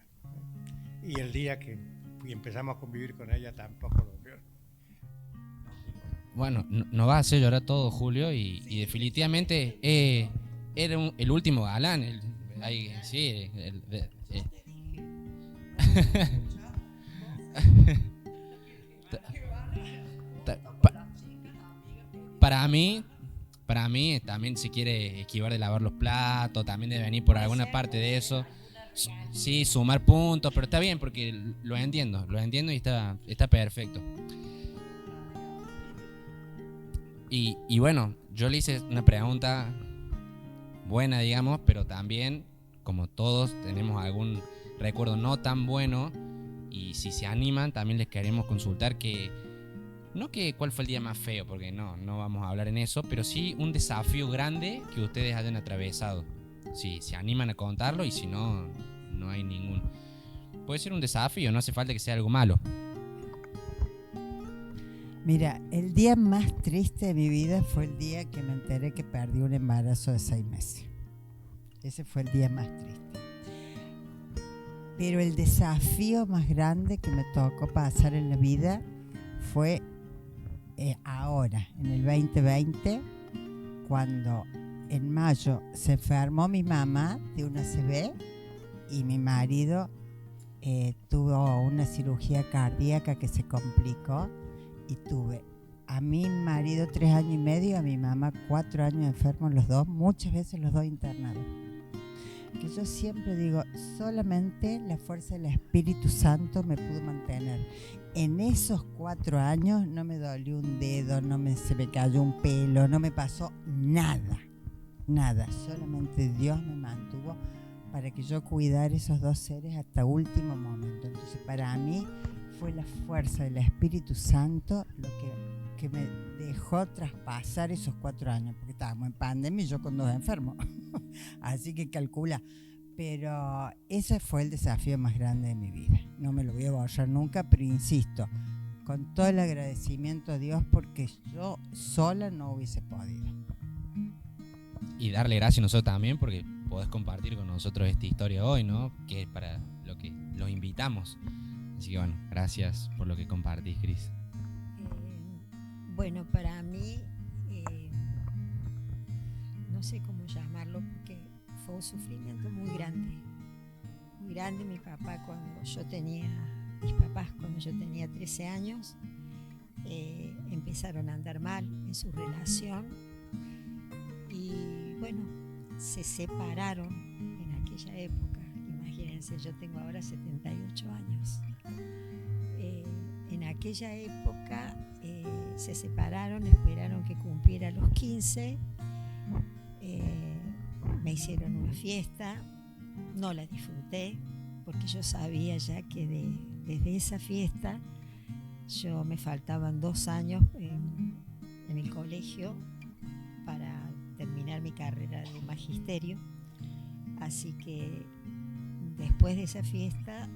Speaker 3: Y el día que empezamos a convivir con ella tampoco lo olvido.
Speaker 2: Bueno, nos va a hacer llorar todo, Julio, y definitivamente era el último galán. Para mí también se quiere esquivar de lavar los platos, también de venir por alguna parte de eso. Sí, sumar puntos, pero está bien porque lo entiendo y está perfecto. Y bueno, yo le hice una pregunta buena, digamos, pero también, como todos, tenemos algún recuerdo no tan bueno. Y si se animan, también les queremos consultar cuál fue el día más feo, porque no vamos a hablar en eso, pero sí un desafío grande que ustedes hayan atravesado. Si se animan a contarlo y si no, no hay ninguno. Puede ser un desafío, no hace falta que sea algo malo.
Speaker 7: Mira, el día más triste de mi vida fue el día que me enteré que perdí un embarazo de 6 meses. Ese fue el día más triste. Pero el desafío más grande que me tocó pasar en la vida fue ahora, en el 2020, cuando en mayo se enfermó mi mamá de una ACV y mi marido tuvo una cirugía cardíaca que se complicó y tuve a mi marido 3 años y medio y a mi mamá 4 años enfermos los dos, muchas veces los dos internados. Que yo siempre digo, solamente la fuerza del Espíritu Santo me pudo mantener. En esos 4 años no me dolió un dedo, se me cayó un pelo, no me pasó nada, nada. Solamente Dios me mantuvo para que yo cuidara esos 2 seres hasta último momento. Entonces para mí fue la fuerza del Espíritu Santo lo que me dejó traspasar esos 4 años, porque estábamos en pandemia y yo con 2 enfermos. Así que calcula. Pero ese fue el desafío más grande de mi vida. No me lo voy a borrar nunca, pero insisto, con todo el agradecimiento a Dios, porque yo sola no hubiese podido.
Speaker 2: Y darle gracias a nosotros también porque podés compartir con nosotros esta historia hoy, ¿no? Que es para lo que los invitamos. Así que bueno, gracias por lo que compartís, Cris.
Speaker 6: Bueno, para mí, no sé cómo llamarlo, porque fue un sufrimiento muy grande. Muy grande. Mis papás cuando yo tenía 13 años, empezaron a andar mal en su relación. Y bueno, se separaron en aquella época. Imagínense, yo tengo ahora 78 años. En aquella época se separaron, esperaron que cumpliera los 15. Me hicieron una fiesta, no la disfruté porque yo sabía ya que desde esa fiesta me faltaban 2 años en el colegio para terminar mi carrera de magisterio. Así que después de esa fiesta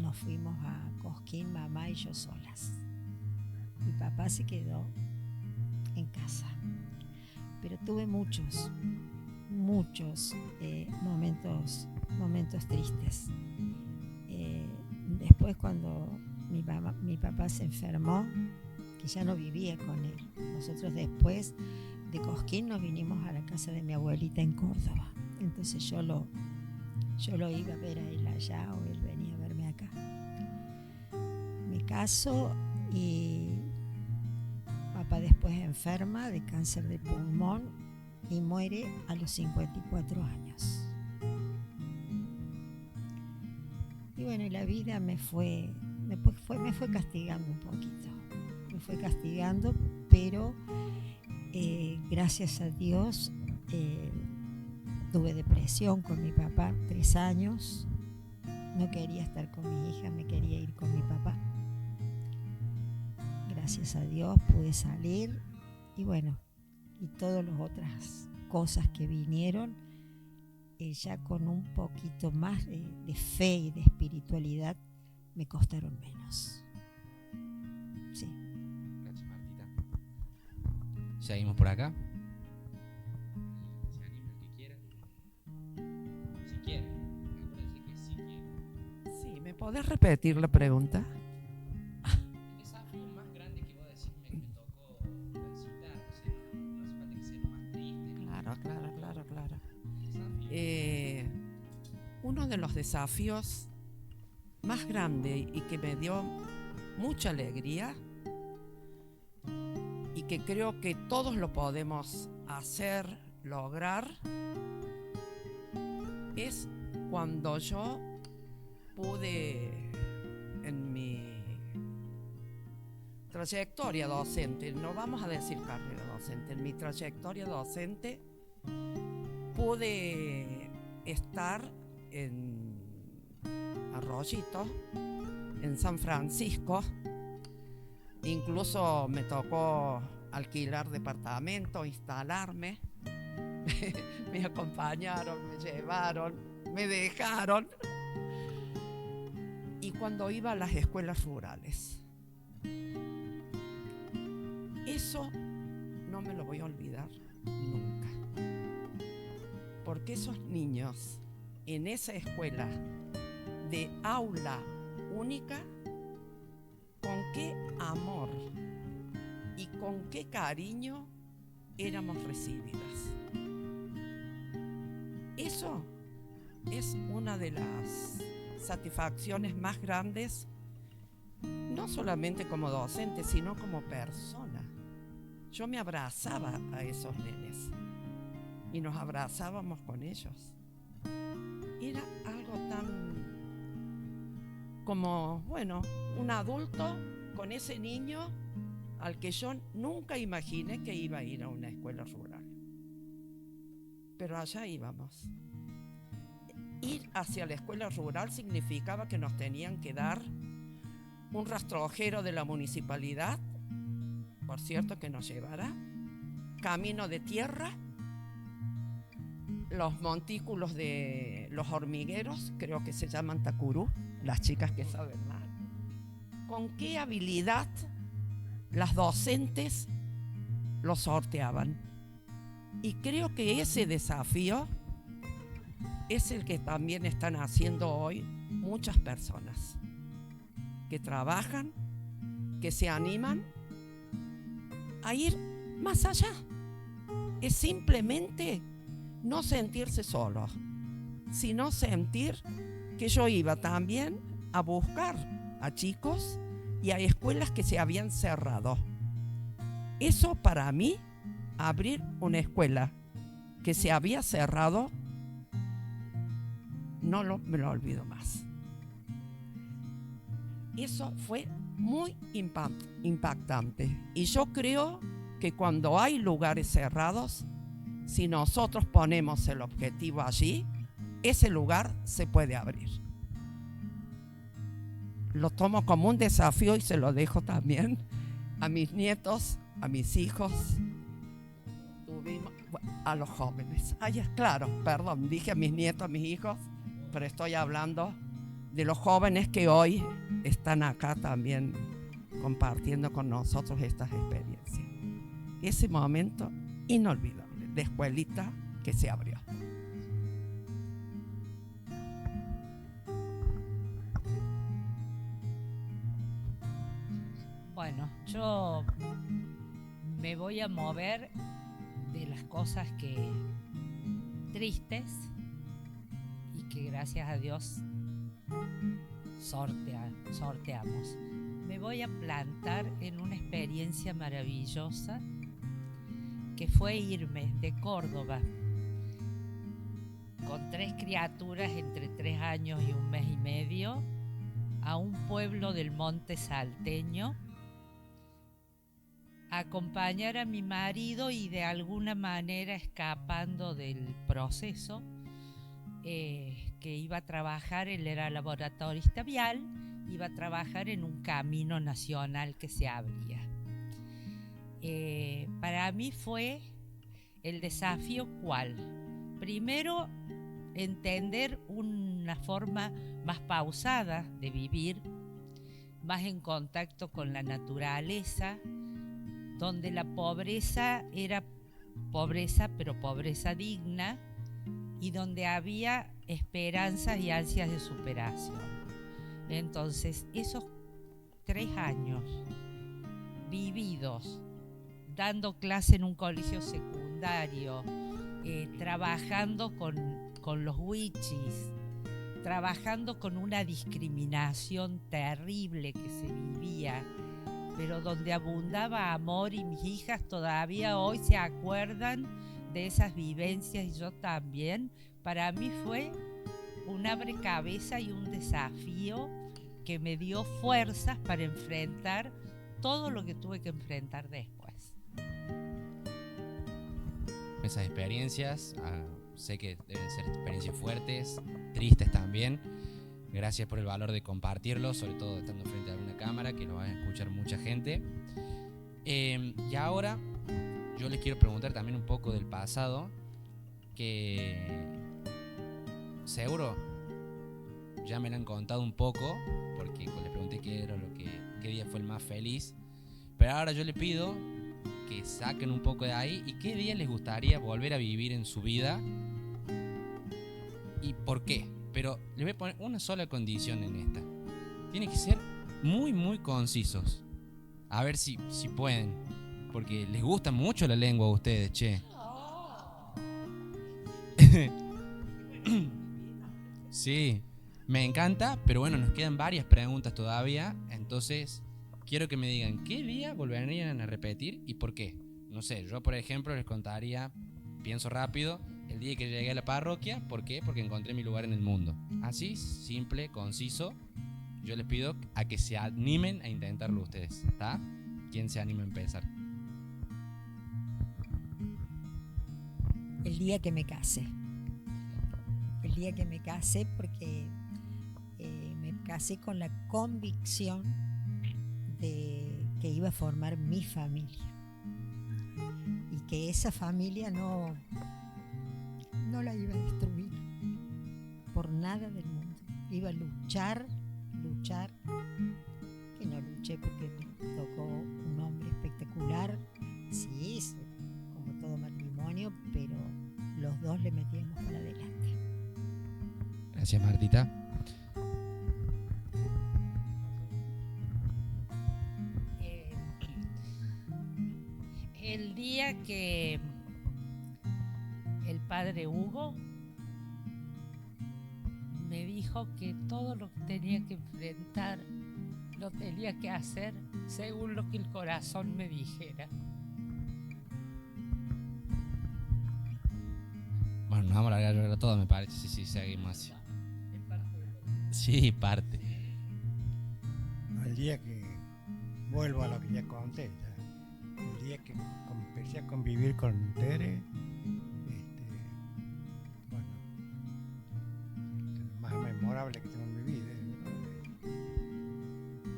Speaker 6: nos fuimos a Cosquín, mamá y yo solas. Mi papá se quedó en casa. Pero tuve muchos momentos tristes. Después cuando mi papá se enfermó, que ya no vivía con él, nosotros después de Cosquín nos vinimos a la casa de mi abuelita en Córdoba. Entonces yo lo iba a ver a él allá o él venía a verme acá. Me caso y papá después enferma de cáncer de pulmón y muere a los 54 años. Y bueno, la vida me fue castigando un poquito. Me fue castigando, pero gracias a Dios tuve depresión con mi papá 3 años. No quería estar con mi hija, me quería ir con mi papá. Gracias a Dios pude salir y bueno, y todas las otras cosas que vinieron, ya con un poquito más de fe y de espiritualidad, me costaron menos. Sí.
Speaker 2: Gracias, Martita. Seguimos por acá. Se anima el que quiera. Si quiere. Acuérdense que si quiere.
Speaker 4: Sí, ¿me podés repetir la pregunta?
Speaker 2: El desafío más grande que vos decís me tocó transitar, o sea, no hace falta que sea lo más triste.
Speaker 4: Claro. Uno de los desafíos más grandes y que me dio mucha alegría y que creo que todos lo podemos hacer, lograr, es cuando yo pude en mi trayectoria docente, no vamos a decir carrera docente, en mi trayectoria docente pude estar en Arroyito, en San Francisco, incluso me tocó alquilar departamento, instalarme, me acompañaron, me llevaron, me dejaron, y cuando iba a las escuelas rurales. Eso no me lo voy a olvidar nunca, porque esos niños en esa escuela de aula única, con qué amor y con qué cariño éramos recibidas. Eso es una de las satisfacciones más grandes, no solamente como docente, sino como persona. Yo me abrazaba a esos nenes y nos abrazábamos con ellos. Era algo tan como, bueno, un adulto con ese niño al que yo nunca imaginé que iba a ir a una escuela rural. Pero allá íbamos. Ir hacia la escuela rural significaba que nos tenían que dar un rastrojero de la municipalidad, por cierto, que nos llevara, camino de tierra, los montículos de los hormigueros, creo que se llaman tacurú, las chicas que saben más. ¿Con qué habilidad las docentes lo sorteaban? Y creo que ese desafío es el que también están haciendo hoy muchas personas que trabajan, que se animan a ir más allá. Es simplemente no sentirse solos, sino sentir que yo iba también a buscar a chicos y a escuelas que se habían cerrado. Eso para mí, abrir una escuela que se había cerrado, me lo olvido más. Eso fue muy impactante. Y yo creo que cuando hay lugares cerrados, si nosotros ponemos el objetivo allí, ese lugar se puede abrir. Lo tomo como un desafío y se lo dejo también a mis nietos, a mis hijos, a los jóvenes. Claro, perdón, dije a mis nietos, a mis hijos, pero estoy hablando de los jóvenes que hoy están acá también compartiendo con nosotros estas experiencias. Ese momento inolvidable de escuelita que se abrió.
Speaker 5: Bueno, yo me voy a mover de las cosas que tristes y que gracias a Dios sorteamos. Me voy a plantar en una experiencia maravillosa que fue irme de Córdoba con 3 criaturas entre 3 años y 1 mes y medio a un pueblo del monte salteño, a acompañar a mi marido y de alguna manera escapando del proceso, que iba a trabajar, él era laboratorista vial, iba a trabajar en un camino nacional que se abría. Para mí fue el desafío ¿cuál? Primero, entender una forma más pausada de vivir, más en contacto con la naturaleza, donde la pobreza era pobreza, pero pobreza digna, y donde había esperanzas y ansias de superación. Entonces, esos 3 años vividos, dando clase en un colegio secundario, trabajando con los wichis, trabajando con una discriminación terrible que se vivía, pero donde abundaba amor, y mis hijas todavía hoy se acuerdan de esas vivencias y yo también. Para mí fue un abrecabezas y un desafío que me dio fuerzas para enfrentar todo lo que tuve que enfrentar después.
Speaker 2: Esas experiencias, sé que deben ser experiencias fuertes, tristes también. Gracias por el valor de compartirlo, sobre todo estando frente a una cámara que lo va a escuchar mucha gente. Y ahora yo les quiero preguntar también un poco del pasado, que seguro ya me lo han contado un poco, porque les pregunté qué día fue el más feliz, pero ahora yo les pido que saquen un poco de ahí y qué día les gustaría volver a vivir en su vida y por qué. Pero les voy a poner una sola condición en esta. Tienen que ser muy, muy concisos. A ver si pueden. Porque les gusta mucho la lengua a ustedes, che. Sí, me encanta, pero bueno, nos quedan varias preguntas todavía. Entonces, quiero que me digan qué día volverían a repetir y por qué. No sé, yo por ejemplo les contaría, pienso rápido, el día que llegué a la parroquia. ¿Por qué? Porque encontré mi lugar en el mundo. Así, simple, conciso. Yo les pido a que se animen a intentarlo ustedes, ¿está? ¿Quién se anima a empezar?
Speaker 6: El día que me casé. El día que me casé porque me casé con la convicción de que iba a formar mi familia. Y que esa familia no la iba a destruir por nada del mundo. Iba a luchar, que no luché porque me tocó un hombre espectacular, sí, como todo matrimonio, pero los dos le metíamos para adelante.
Speaker 2: Gracias, Martita.
Speaker 5: El día que el padre Hugo me dijo que todo lo que tenía que enfrentar lo tenía que hacer según lo que el corazón me dijera.
Speaker 2: Bueno, nos vamos a largar todo, me parece. Sí, seguimos así. Sí, parte.
Speaker 3: El día que vuelvo a lo que ya conté, el día que empecé a convivir con Tere, bueno, lo más memorable que tengo en mi vida.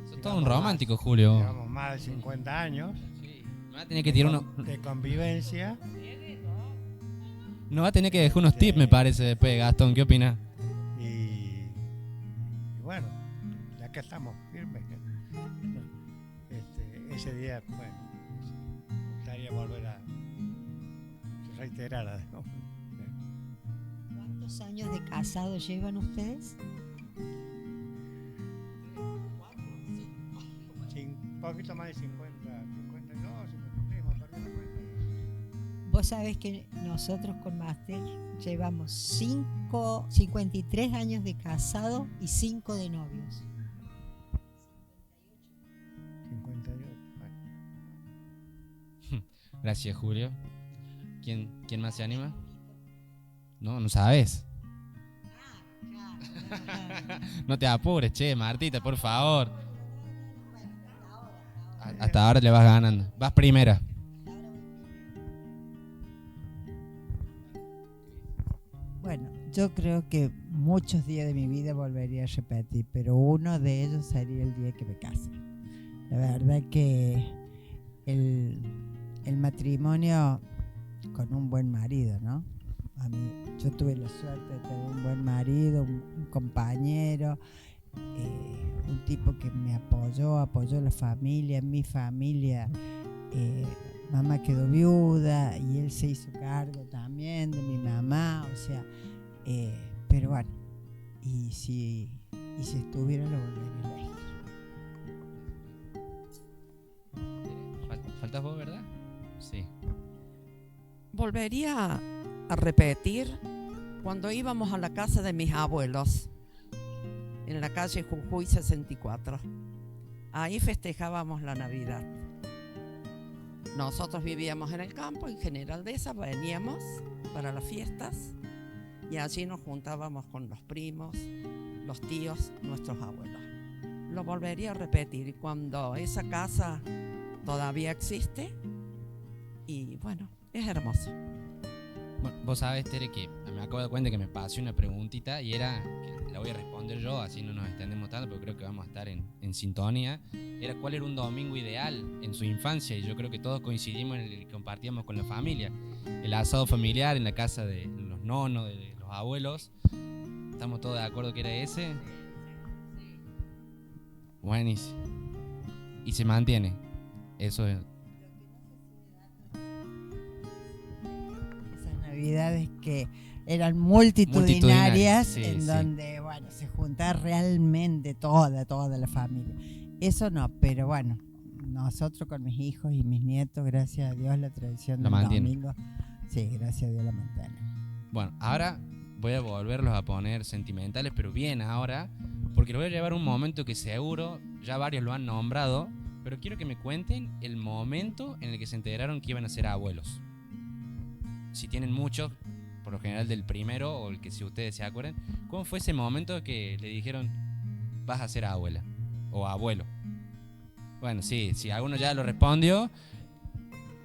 Speaker 2: Sos todo un romántico, Julio.
Speaker 3: Llevamos más de 50 años
Speaker 2: Sí. No va a tener que tirar
Speaker 3: de convivencia.
Speaker 2: No va a tener que dejar unos tips, me parece, después, Gastón. ¿Qué opinas?
Speaker 3: Y bueno, ya que estamos firmes, ese día, bueno, me gustaría volver a reiterar. ¿No?
Speaker 6: ¿Cuántos años de casado llevan ustedes?
Speaker 3: Un poquito más de 52, 53, me perdí la cuenta.
Speaker 6: Vos sabés que nosotros con Master llevamos 53 años de casado y 5 de novios.
Speaker 3: 58, bueno.
Speaker 2: Gracias, Julio. ¿Quién más se anima? No sabes. No te apures, che, Martita, por favor. Hasta ahora le vas ganando. Vas primera.
Speaker 7: Bueno, yo creo que muchos días de mi vida volvería a repetir, pero uno de ellos sería el día que me case. La verdad que el matrimonio con un buen marido, ¿no? A mí, yo tuve la suerte de tener un buen marido, un compañero, un tipo que me apoyó a la familia, mi familia. Mamá quedó viuda y él se hizo cargo también de mi mamá, o sea, pero bueno, y si estuviera lo volvería a elegir.
Speaker 2: ¿Faltas vos, verdad? Sí.
Speaker 4: Volvería a repetir cuando íbamos a la casa de mis abuelos, en la calle Jujuy 64. Ahí festejábamos la Navidad. Nosotros vivíamos en el campo, en General Dehesa, veníamos para las fiestas y allí nos juntábamos con los primos, los tíos, nuestros abuelos. Lo volvería a repetir cuando esa casa todavía existe y bueno, es hermoso.
Speaker 2: Bueno, vos sabés, Tere, que me acabo de dar cuenta que me pasé una preguntita y era, que la voy a responder yo, así no nos extendemos tanto, porque creo que vamos a estar en sintonía. Era cuál era un domingo ideal en su infancia, y yo creo que todos coincidimos en el que compartíamos con la familia. El asado familiar en la casa de los nonos, de los abuelos. ¿Estamos todos de acuerdo que era ese? Buenísimo. Y se mantiene. Eso es.
Speaker 7: Esas navidades que eran multitudinarias,
Speaker 2: Sí,
Speaker 7: en
Speaker 2: sí.
Speaker 7: donde, bueno, se juntaba realmente toda la familia. Eso no, pero bueno, nosotros con mis hijos y mis nietos, gracias a Dios, la tradición
Speaker 2: La
Speaker 7: del
Speaker 2: mantiene.
Speaker 7: domingo. Sí, gracias a Dios la mantiene.
Speaker 2: Bueno, ahora voy a volverlos a poner sentimentales, pero bien ahora, porque lo voy a llevar a un momento que seguro ya varios lo han nombrado, pero quiero que me cuenten el momento en el que se enteraron que iban a ser abuelos. Si tienen muchos, por lo general del primero o el que si ustedes se acuerdan, ¿cómo fue ese momento que le dijeron vas a ser abuela o abuelo? Bueno, sí, alguno ya lo respondió,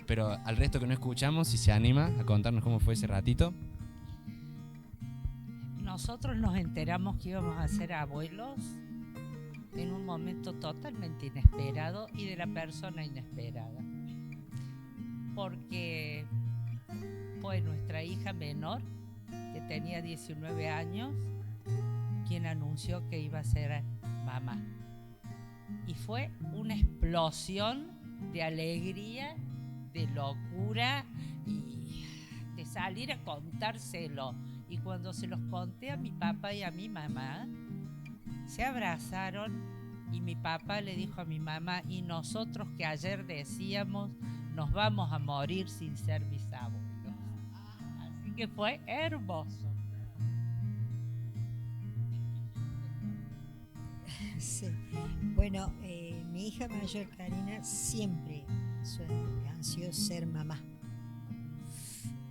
Speaker 2: pero al resto que no escuchamos, si se anima a contarnos cómo fue ese ratito.
Speaker 5: Nosotros nos enteramos que íbamos a ser abuelos en un momento totalmente inesperado y de la persona inesperada. Porque fue nuestra hija menor, que tenía 19 años, quien anunció que iba a ser mamá. Y fue una explosión de alegría, de locura y de salir a contárselo. Y cuando se los conté a mi papá y a mi mamá, se abrazaron y mi papá le dijo a mi mamá, y nosotros que ayer decíamos nos vamos a morir sin ser bisabuelos. Así que fue hermoso.
Speaker 6: Sí. Bueno, mi hija mayor, Karina, siempre ansió ser mamá.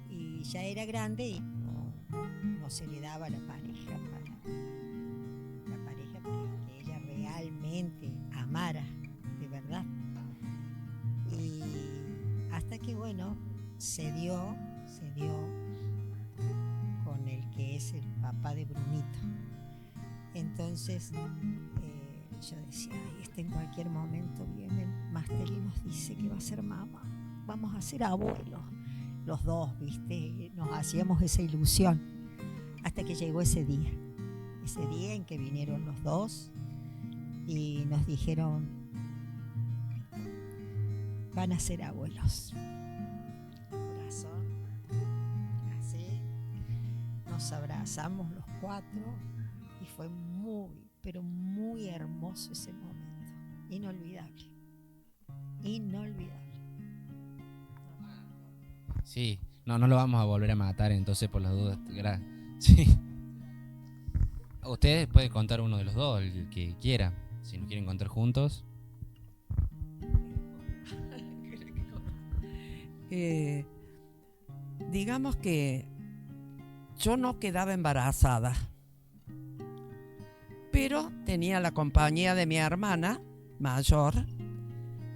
Speaker 6: Y ya era grande y no se le daba la pareja que ella realmente amara, de verdad. Y hasta que, bueno, se dio con el que es el papá de Brunito. Entonces yo decía, ay, en cualquier momento viene el máster y nos dice que va a ser mamá, vamos a ser abuelos, los dos, ¿viste? Nos hacíamos esa ilusión, hasta que llegó ese día en que vinieron los dos y nos dijeron, van a ser abuelos. Corazón, así, nos abrazamos los cuatro y fue muy, pero muy hermoso ese momento. Inolvidable.
Speaker 2: Sí, no lo vamos a volver a matar entonces por las dudas. Sí. Ustedes pueden contar uno de los dos, el que quiera. Si no quieren contar juntos.
Speaker 4: Digamos que yo no quedaba embarazada, pero tenía la compañía de mi hermana mayor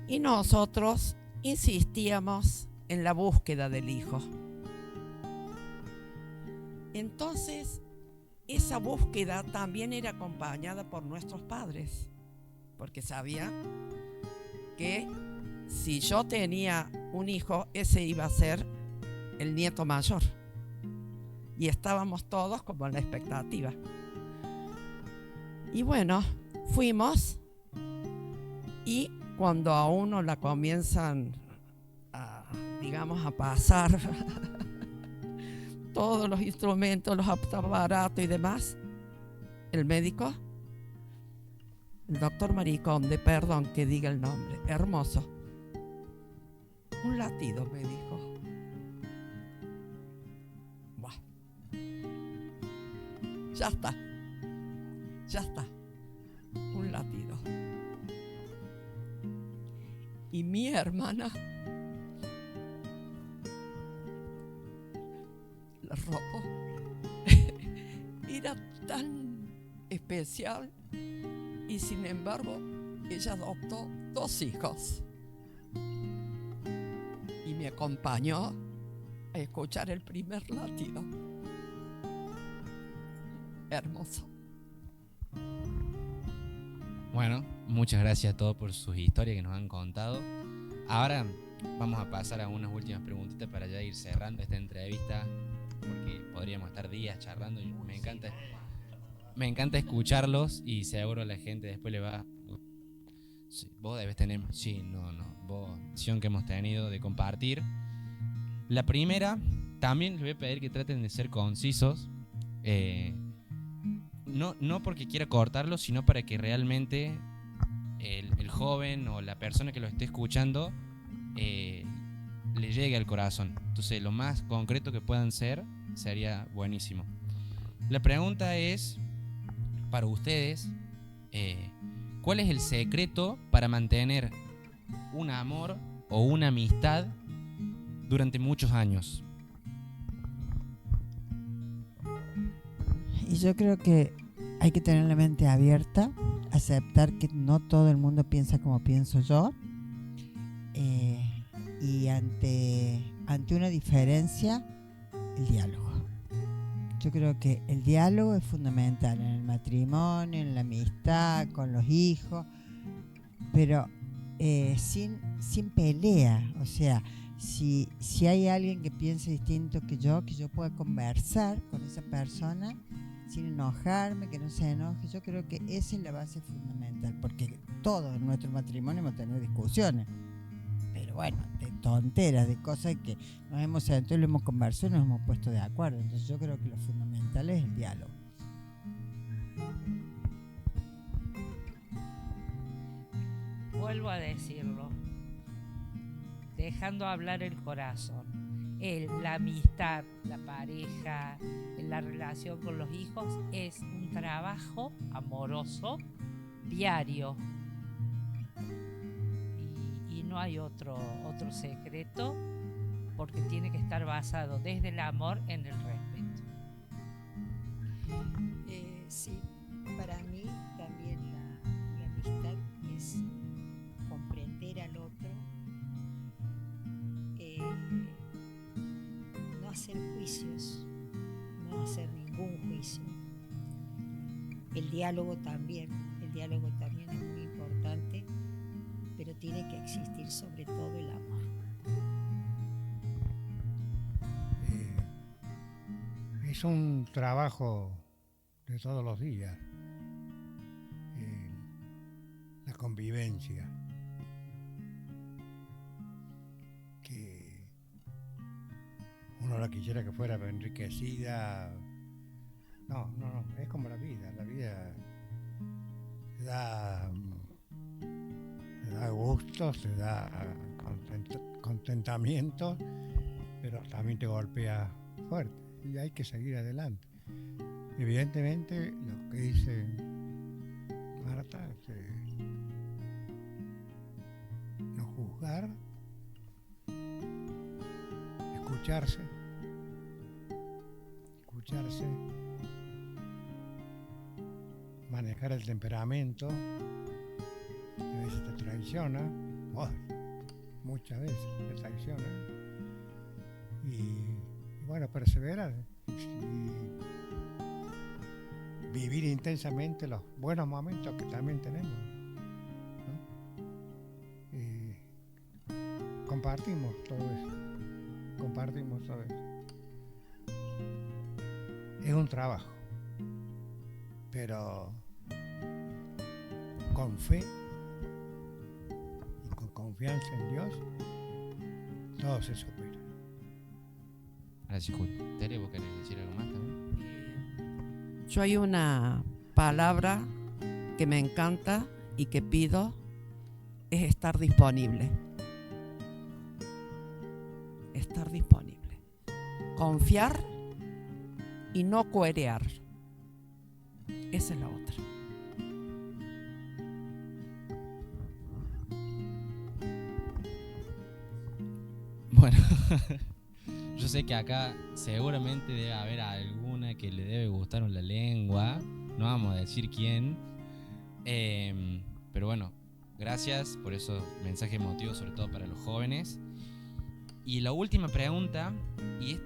Speaker 4: y nosotros insistíamos en la búsqueda del hijo. Entonces, esa búsqueda también era acompañada por nuestros padres, porque sabían que si yo tenía un hijo, ese iba a ser el nieto mayor. Y estábamos todos como en la expectativa. Y bueno, fuimos y cuando a uno la comienzan a pasar todos los instrumentos, los aparatos y demás, el médico, el doctor Mariconde, perdón que diga el nombre, hermoso, un latido me dijo. Buah. Ya está, un latido. Y mi hermana la ropa era tan especial y sin embargo ella adoptó 2 hijos y me acompañó a escuchar el primer latido. Hermoso.
Speaker 2: Bueno, muchas gracias a todos por sus historias que nos han contado. Ahora vamos a pasar a unas últimas preguntitas para ya ir cerrando esta entrevista, porque podríamos estar días charlando y me encanta escucharlos y seguro a la gente después le va. Sí, vos debes tener, sí, vos, opción que hemos tenido de compartir. La primera, también les voy a pedir que traten de ser concisos. No porque quiera cortarlo, sino para que realmente el joven o la persona que lo esté escuchando le llegue al corazón. Entonces, lo más concreto que puedan ser sería buenísimo. La pregunta es, para ustedes, ¿cuál es el secreto para mantener un amor o una amistad durante muchos años?
Speaker 7: Y yo creo que hay que tener la mente abierta, aceptar que no todo el mundo piensa como pienso yo, y ante una diferencia, el diálogo. Yo creo que el diálogo es fundamental en el matrimonio, en la amistad, con los hijos, pero sin pelea. O sea, si hay alguien que piense distinto que yo pueda conversar con esa persona sin enojarme, que no se enoje. Yo creo que esa es la base fundamental, porque todos en nuestro matrimonio hemos tenido discusiones, pero bueno, de tonteras, de cosas que nos hemos sentado y lo hemos conversado y nos hemos puesto de acuerdo. Entonces yo creo que lo fundamental es el diálogo.
Speaker 5: Vuelvo a decirlo, dejando hablar el corazón. La amistad, la pareja, la relación con los hijos es un trabajo amoroso diario. Y no hay otro secreto, porque tiene que estar basado desde el amor en el respeto.
Speaker 6: Sí, para mí también la amistad es comprender al otro, no hacer juicios, no hacer ningún juicio. El diálogo también es muy importante, pero tiene que existir sobre todo el amor.
Speaker 3: Es un trabajo de todos los días, la convivencia, que uno la quisiera que fuera enriquecida. No, es como la vida te da gustos, te da contentamiento, pero también te golpea fuerte y hay que seguir adelante. Evidentemente, lo que dice Marta, no juzgar, escucharse, manejar el temperamento, que a veces te traiciona, muchas veces te traiciona, y bueno, perseverar y vivir intensamente los buenos momentos que también tenemos, ¿no? Y compartimos todo eso. Es un trabajo, pero con fe y con confianza en Dios, todo se supera.
Speaker 2: Gracias, Julio. Tere, ¿vos querés decir algo más también?
Speaker 4: Yo hay una palabra que me encanta y que pido, es estar disponible. Estar disponible. Confiar y no cuerear. Esa es la otra.
Speaker 2: Bueno, yo sé que acá seguramente debe haber alguna que le debe gustar la lengua. No vamos a decir quién. Pero bueno, gracias por esos mensajes emotivos, sobre todo para los jóvenes. Y la última pregunta, y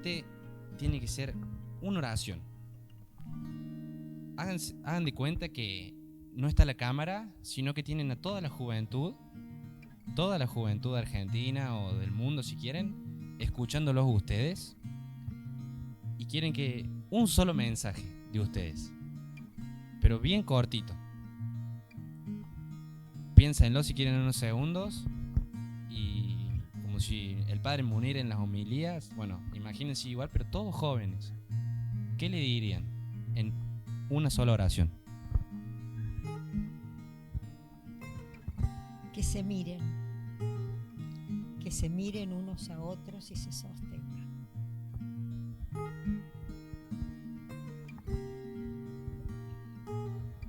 Speaker 2: tiene que ser una oración. Hagan de cuenta que no está la cámara, sino que tienen a toda la juventud argentina o del mundo, si quieren, escuchándolos ustedes, y quieren que un solo mensaje de ustedes, pero bien cortito. Piénsenlo si quieren unos segundos, y como si el padre Munir en las homilías, bueno, imagínense igual, pero todos jóvenes. ¿Qué le dirían en una sola oración?
Speaker 6: se miren unos a otros y se sostengan.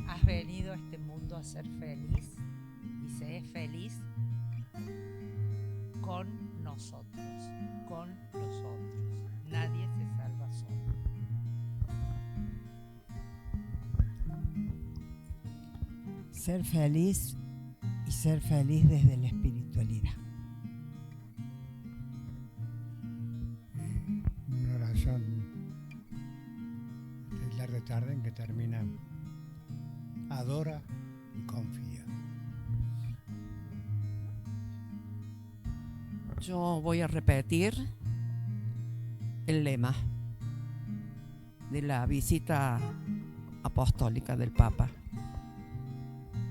Speaker 5: Has venido a este mundo a ser feliz y sé feliz con nosotros, con los otros. Nadie se salva solo.
Speaker 7: Ser feliz y ser feliz desde la espiritualidad.
Speaker 3: Una oración de la retarden que termina: adora y confía.
Speaker 4: Yo voy a repetir el lema de la visita apostólica del Papa.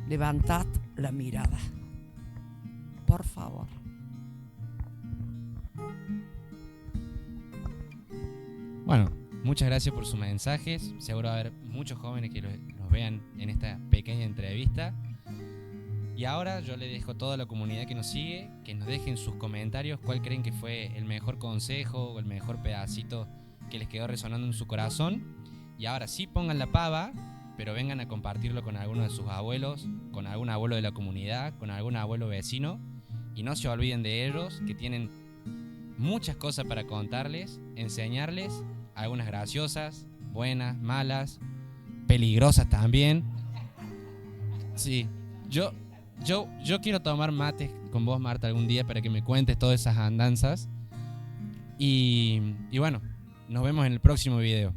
Speaker 4: Levantad la mirada, por favor.
Speaker 2: Bueno, muchas gracias por sus mensajes. Seguro va a haber muchos jóvenes que los vean en esta pequeña entrevista. Y ahora yo le dejo a toda la comunidad que nos sigue que nos dejen sus comentarios cuál creen que fue el mejor consejo o el mejor pedacito que les quedó resonando en su corazón. Y ahora sí pongan la pava, pero vengan a compartirlo con alguno de sus abuelos, con algún abuelo de la comunidad, con algún abuelo vecino. Y no se olviden de ellos, que tienen muchas cosas para contarles, enseñarles, algunas graciosas, buenas, malas, peligrosas también. Sí, yo quiero tomar mate con vos, Marta, algún día para que me cuentes todas esas andanzas. Y bueno, nos vemos en el próximo video.